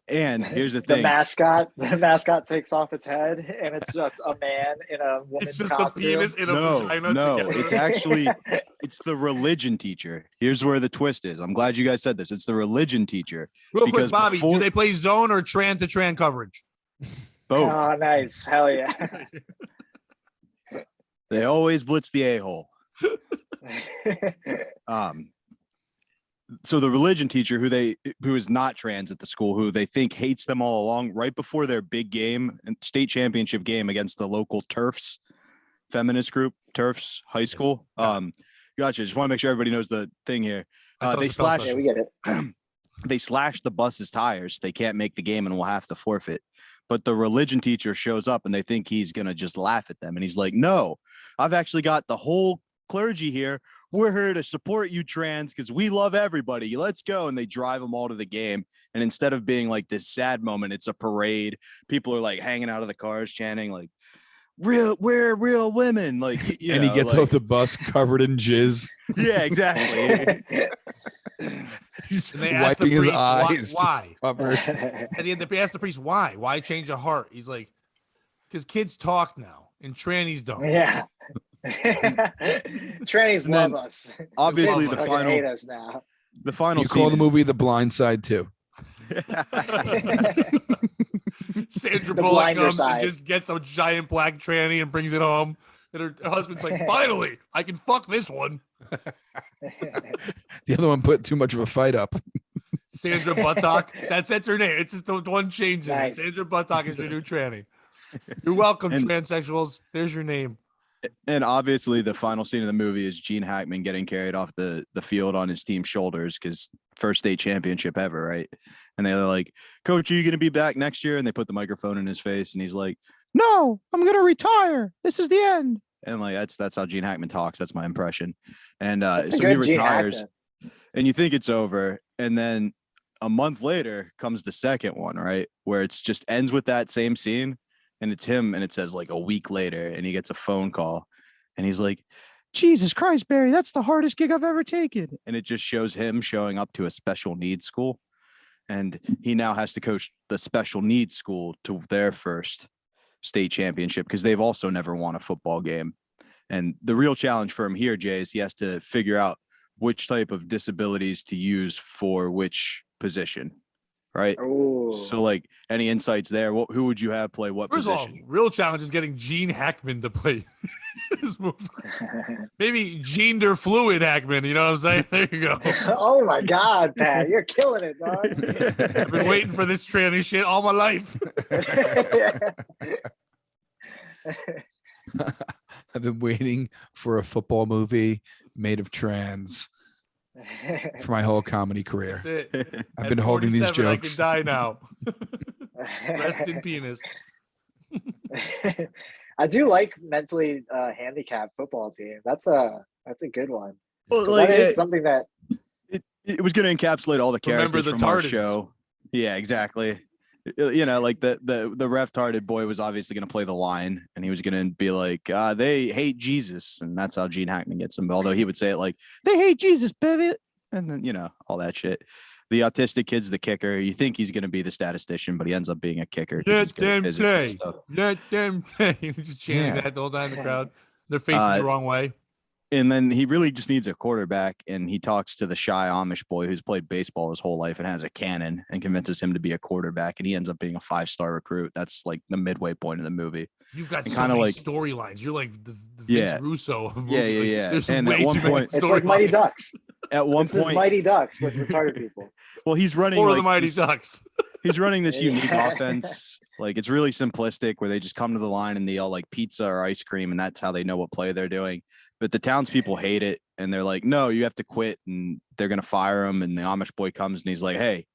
And here's the The thing. mascot takes off its head and it's just a man in a It's woman's just costume. a penis in a vagina. No, together. it's actually it's the religion teacher. Here's where the twist is. I'm glad you guys said this. It's the religion teacher. Real quick, because Bobby, before- do they play zone or tran to tran coverage? Both. Oh, nice. Hell yeah. They always blitz the a-hole. So the religion teacher who is not trans at the school, who they think hates them all along, right before their big game and state championship game against the local TERFs feminist group, TERFs high school. Gotcha. Just want to make sure everybody knows the thing here. They slash Yeah, we get it. they slashed the bus's tires. They can't make the game and will have to forfeit. But the religion teacher shows up and they think he's going to just laugh at them. And he's like, "No, I've actually got the whole clergy here. We're here to support you trans because we love everybody. Let's go." And they drive them all to the game. And instead of being like this sad moment, it's a parade. People are like hanging out of the cars chanting like, we're real women. Like, And he gets off the bus covered in jizz. Yeah, exactly. He's And they ask the wiping his priest, eyes. just why? covered. At the end, they ask the priest, why? Why change a heart? He's like, because kids talk now and trannies don't. Yeah. Trannies And love then, us. obviously, Kids the fucking final hate us now. the final You call scene the movie The Blind Side too. Sandra The Bullock blinder comes side. and just gets a giant black tranny and brings it home. And her husband's like, finally, I can fuck this one. The other one put too much of a fight up. Sandra Buttock. That's her name. It's just the one change in it. Nice. Sandra Buttock is your new tranny. You're welcome, And- transsexuals. There's your name. And obviously, the final scene of the movie is Gene Hackman getting carried off the field on his team's shoulders because first state championship ever, right? And they're like, "Coach, are you going to be back next year?" And they put the microphone in his face, and he's like, "No, I'm going to retire. This is the end." And like that's how Gene Hackman talks. That's my impression. And That's a so he good Gene retires, Hackman. and you think it's over, and then a month later comes the second one, right? Where it's just ends with that same scene. And it's him, and it says like a week later, and he gets a phone call, and he's like, "Jesus Christ, Barry, that's the hardest gig I've ever taken." And it just shows him showing up to a special needs school, and he now has to coach the special needs school to their first state championship because they've also never won a football game. And the real challenge for him here, Jay, is he has to figure out which type of disabilities to use for which position, right? Ooh. So, like, any insights there? Who would you have play what First of all, position? real challenge is getting Gene Hackman to play this movie. Maybe gender fluid Hackman. You know what I'm saying? There you go. Oh my God, Pat, you're killing it, dog. I've been waiting for this tranny shit all my life. I've been waiting for a football movie made of trans for my whole comedy career. That's it. I've At been holding these 47, jokes. I can die now. Rest in penis. I do like mentally handicapped football team. That's a That's a good one. Well, 'Cause like, that is something that it was going to encapsulate all the Remember characters the from our Tardans. show. Yeah, exactly. You know, like the ref tarded boy was obviously going to play the line, and he was going to be like, they hate Jesus, and that's how Gene Hackman gets him. Although he would say it like, they hate Jesus, baby, and then, you know, all that shit. The autistic kid's the kicker. You think he's going to be the statistician, but he ends up being a kicker. 'Cause he's Let good at them physics and play. stuff. Let them play. Just chanting Yeah. that the whole time in the crowd. Their faces the wrong way. And then he really just needs a quarterback, and he talks to the shy Amish boy who's played baseball his whole life and has a cannon, and convinces him to be a quarterback, and he ends up being a 5-star recruit. That's like the midway point of the movie. You've got And so kinda many like- storylines. You're like the Vince Yeah. Russo of movie. Yeah, Like, yeah. There's And way at one too many point- it's like Mighty storylines. Ducks. At one This is point, Mighty Ducks with retarded people. well, he's running Or like the Mighty this- Ducks. he's running this unique Yeah. offense. Like, it's really simplistic where they just come to the line and they yell like pizza or ice cream, and that's how they know what play they're doing. But the townspeople hate it, and they're like, no, you have to quit, and they're gonna fire him. And the Amish boy comes and he's like, hey,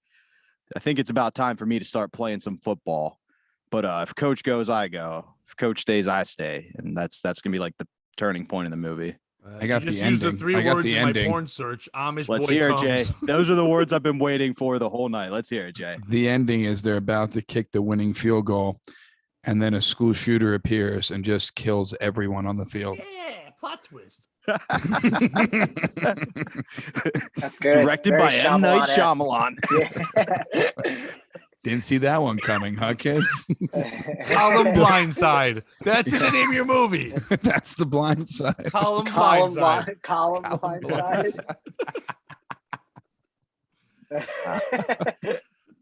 I think it's about time for me to start playing some football. But if coach goes, I go. If coach stays, I stay. And that's gonna be like the turning point in the movie. I got you just the used the ending. 3 I got words the in ending. my porn search. Amish Let's boy hear comes. it, Jay. Those are the words I've been waiting for the whole night. Let's hear it, Jay. The ending is they're about to kick the winning field goal, and then a school shooter appears and just kills everyone on the field. Yeah, plot twist. That's good. Directed Very by M. Night Shyamalan-esque. Shyamalan. Yeah. Didn't see that one coming, huh, kids? Column Blindside. That's in the name of your movie. That's the blind side. Column Column Blindside. Blindside.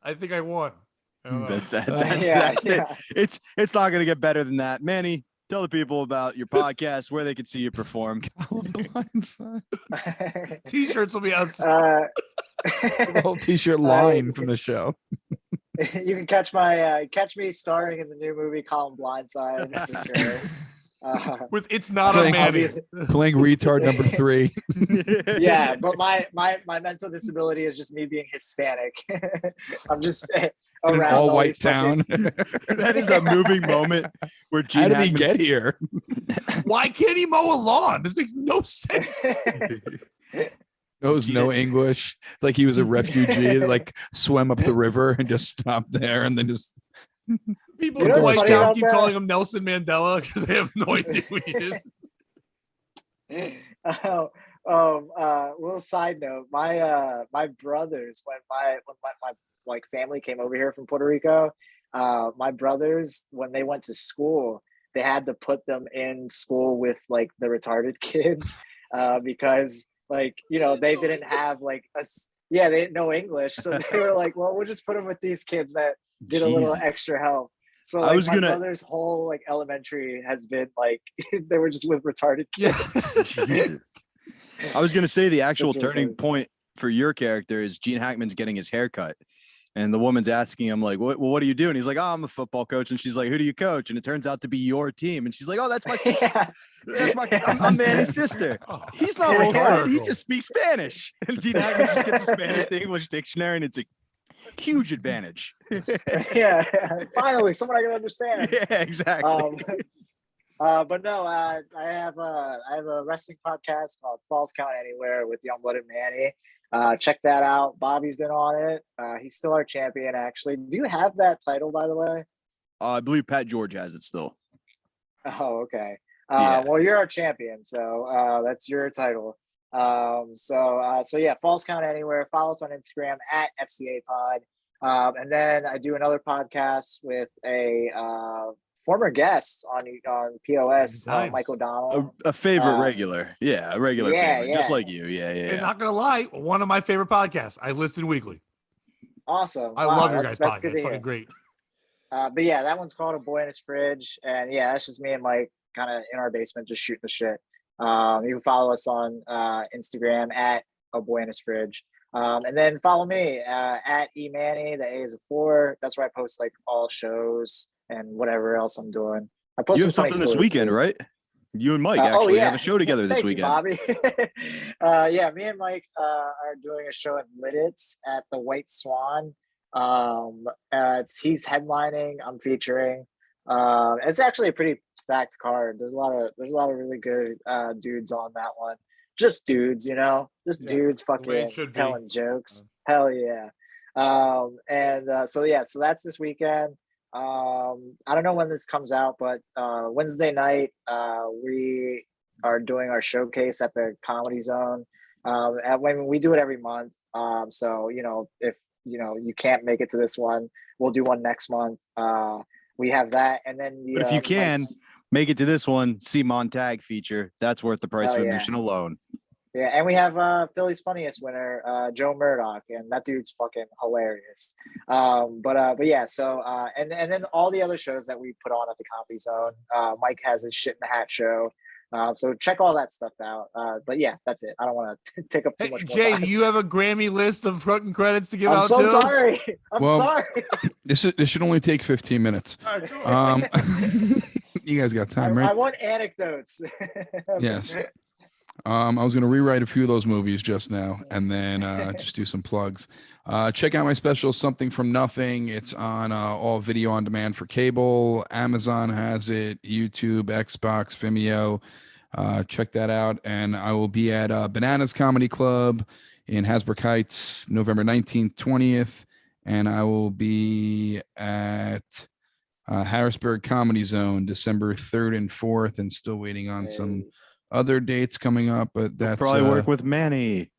I think I won. I don't know. That's it. Yeah, That's yeah. it. It's not gonna get better than that. Manny, tell the people about your podcast, where they can see you perform. Blind side. T-shirts will be out soon. The whole t-shirt line from the show. You can catch me starring in the new movie Column Blindside for sure. With It's Not a Playing- Manny. Playing retard number 3. Yeah, but my mental disability is just me being Hispanic. I'm just In an around all all white these fucking- town. That is a moving moment where Gene How did he Hackman- get here? Why can't he mow a lawn? This makes no sense. Knows no English. It's like he was a refugee, like swam up the river and just stopped there and then just People You in know what's Dwight funny Town about keep that? calling him Nelson Mandela because they have no idea who he is. Little side note, my brothers, when my like family came over here from Puerto Rico, my brothers, when they went to school, they had to put them in school with like the retarded kids because like, you know, they didn't have like they didn't know English, so they were like, well, we'll just put them with these kids that get a little Jesus. extra help. So I like, was my gonna- brother's whole like elementary has been like they were just with retarded kids. Jesus. I was gonna say the actual That's really turning funny. point for your character is Gene Hackman's getting his hair cut. And the woman's asking him, like, what do you do? And he's like, oh, I'm a football coach. And she's like, who do you coach? And it turns out to be your team. And she's like, oh, that's my sister. I'm Manny's sister. Oh, He's not Full retarded. He circle. just speaks Spanish. And Gene Hackman just gets a Spanish to English dictionary, and it's a huge advantage. Yeah, finally someone I can understand. Yeah, exactly. But no, I have a wrestling podcast called Falls Count Anywhere with Youngblooded Manny. Check that out. Bobby's been on it. He's still our champion, actually. Do you have that title, by the way? I believe Pat George has it still. Oh, okay. Yeah. Well, you're our champion, so that's your title. So yeah, Falls Count Anywhere. Follow us on Instagram at FCA Pod. And then I do another podcast with a former guest on POS, Good times. Mike O'Donnell. A favorite Uh, regular. Yeah, a regular yeah, favorite. Just yeah. like you. Yeah, yeah. And not gonna lie, one of my favorite podcasts. I listen weekly. Awesome. I Wow, love your that's- guys' that's good podcast. to It's fucking hear. great. But yeah, that one's called A Boy in His Fridge. And yeah, that's just me and Mike kind of in our basement just shooting the shit. You can follow us on Instagram at A Boy in His Fridge. And then follow me at eManny. The A is a 4. That's where I post like all shows and whatever else I'm doing. I post You have some funny something this stories, weekend, too. right? You and Mike actually have a show together this Thank you, weekend. Bobby. Yeah, me and Mike are doing a show at Lidditz at the White Swan. He's headlining. I'm featuring. It's actually a pretty stacked card. There's a lot of really good dudes on that one. just dudes, just Yeah, dudes the way it fucking should be. telling jokes. Hell yeah. So that's this weekend. I don't know when this comes out, but Wednesday night, we are doing our showcase at the Comedy Zone. And when we do it every month. So if you can't make it to this one, we'll do one next month. We have that, and then But if you can Mike's- make it to this one, see Montag feature. That's worth the price Oh, of yeah. admission alone. Yeah, and we have Philly's funniest winner, Joe Murdoch, and that dude's fucking hilarious. But yeah, so and then all the other shows that we put on at the Comedy Zone. Mike has his Shit in the Hat show. So check all that stuff out. But yeah, that's it. I don't want to take up too Hey, much more Jay, time. do you have a Grammy list of fucking credits to give I'm out so too? sorry. I'm Well, sorry. This should only take 15 minutes. All right, cool. You guys got time, I right? want anecdotes. Yes. I was going to rewrite a few of those movies just now and then just do some plugs. Check out my special, Something from Nothing. It's on all video on demand for cable. Amazon has it, YouTube, Xbox, Vimeo. Check that out. And I will be at Bananas Comedy Club in Hasbrook Heights, November 19th, 20th. And I will be at Harrisburg Comedy Zone, December 3rd and 4th, and still waiting on some other dates coming up, but They'll that's probably work with Manny.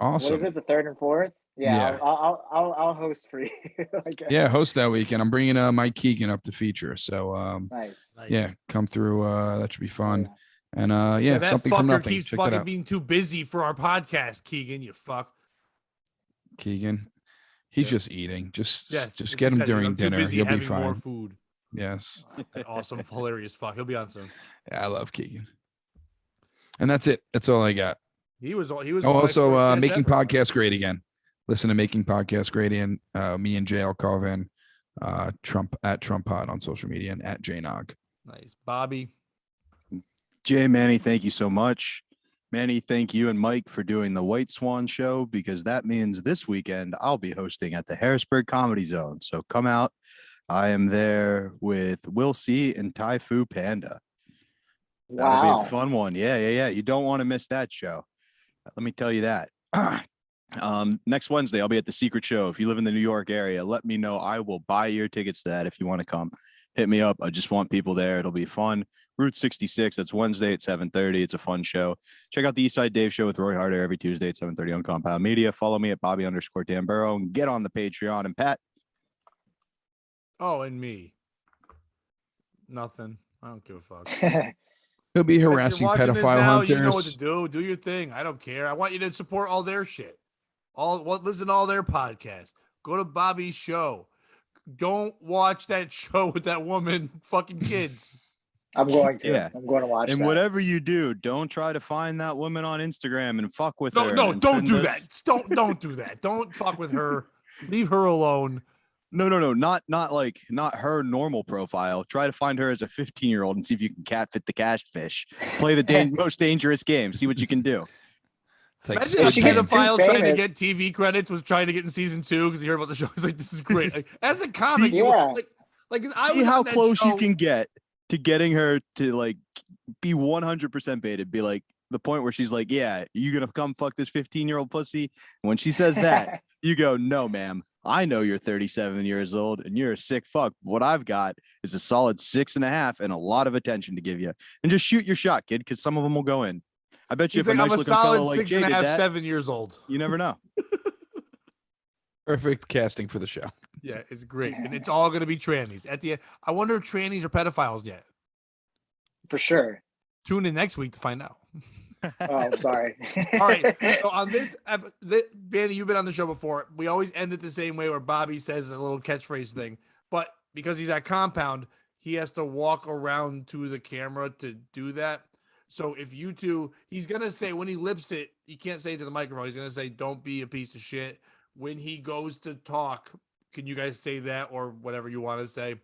awesome. What is it? The 3rd and 4th? Yeah, Yeah. I'll host for you. I guess. Yeah, host that weekend. I'm bringing Mike Keegan up to feature. So Nice. yeah, come through. That should be fun. Yeah. And yeah, that Something from fucker Nothing. keeps Check that fucking out. being too busy for our podcast, Keegan. You fuck. Keegan. He's Yeah. just eating. Just Yes, just it's get him said, during I'm too dinner. busy He'll be having more fine. food. Yes. An awesome, hilarious fuck. He'll be on soon. Yeah, I love Keegan. And that's it. That's all I got. He was. Oh, one of my also first guests Making ever. Podcasts Great Again. Listen to Making Podcasts Great Again. Me and Jay will call in Trump at Trump Pod on social media and at Jay Nog. Nice, Bobby. Jay, Manny, thank you so much. Manny, thank you and Mike for doing the White Swan show, because that means this weekend I'll be hosting at the Harrisburg Comedy Zone. So come out. I am there with Will C and Tai Fu Panda. That'll be Wow. a fun one. Yeah. You don't want to miss that show. Let me tell you that. Next Wednesday, I'll be at the Secret Show. If you live in the New York area, let me know. I will buy your tickets to that. If you want to come, hit me up. I just want people there. It'll be fun. Route 66. That's Wednesday at 7:30. It's a fun show. Check out the Eastside Dave Show with Roy Harder every Tuesday at 7:30 on Compound Media. Follow me at Bobby_Dan and get on the Patreon. And Pat. Oh, and me. Nothing. I don't give a fuck. He'll be If you're harassing watching this pedophile now, hunters. you know what to do. Do your thing. I don't care. I want you to support all their shit. Listen to all their podcasts. Go to Bobby's show. Don't watch that show with that woman fucking kids. I'm going to. Yeah. I'm going to watch And that. whatever you do, don't try to find that woman on Instagram and fuck with her. No, and don't send do us- that. Don't do that. Don't fuck with her. Leave her alone. No, not her normal profile. Try to find her as a 15-year-old and see if you can catfit the catfish. Play the most dangerous game. See what you can do. It's like Imagine a she gets too pedophile trying to famous. get TV credits was trying to get in season 2 because he heard about the show. He's like, this is great. Like, as a comic, See- you- Yeah. like I See was how on that close you show- can get to getting her to like be 100% baited. Be like the point where she's like, "Yeah, you gonna come fuck this 15-year-old pussy?" And when she says that, you go, "No, ma'am. I know you're 37 years old and you're a sick fuck. What I've got is a solid 6.5 and a lot of attention to give you. And just shoot your shot, kid, because some of them will go in. I bet you He's if like, a I'm nice a looking fellow solid like six Jay and a did half, that, 7 years old. you never know. perfect casting for the show. Yeah, it's great. And it's all going to be trannies. At the end, I wonder if trannies are pedophiles yet. For sure. Tune in next week to find out. Oh, I'm sorry. All right. So on this, Vanny, you've been on the show before. We always end it the same way where Bobby says a little catchphrase thing. But because he's at Compound, he has to walk around to the camera to do that. So if you two, he's going to say when he lips it, he can't say it to the microphone. He's going to say, don't be a piece of shit. When he goes to talk, can you guys say that or whatever you want to say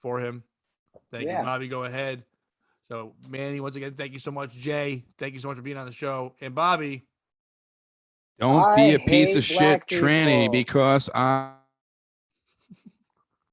for him? Thank you, Yeah. Bobby. Go ahead. So, Manny, once again, thank you so much. Jay, thank you so much for being on the show. And Bobby, Don't be I a piece hate of shit black tranny people. because I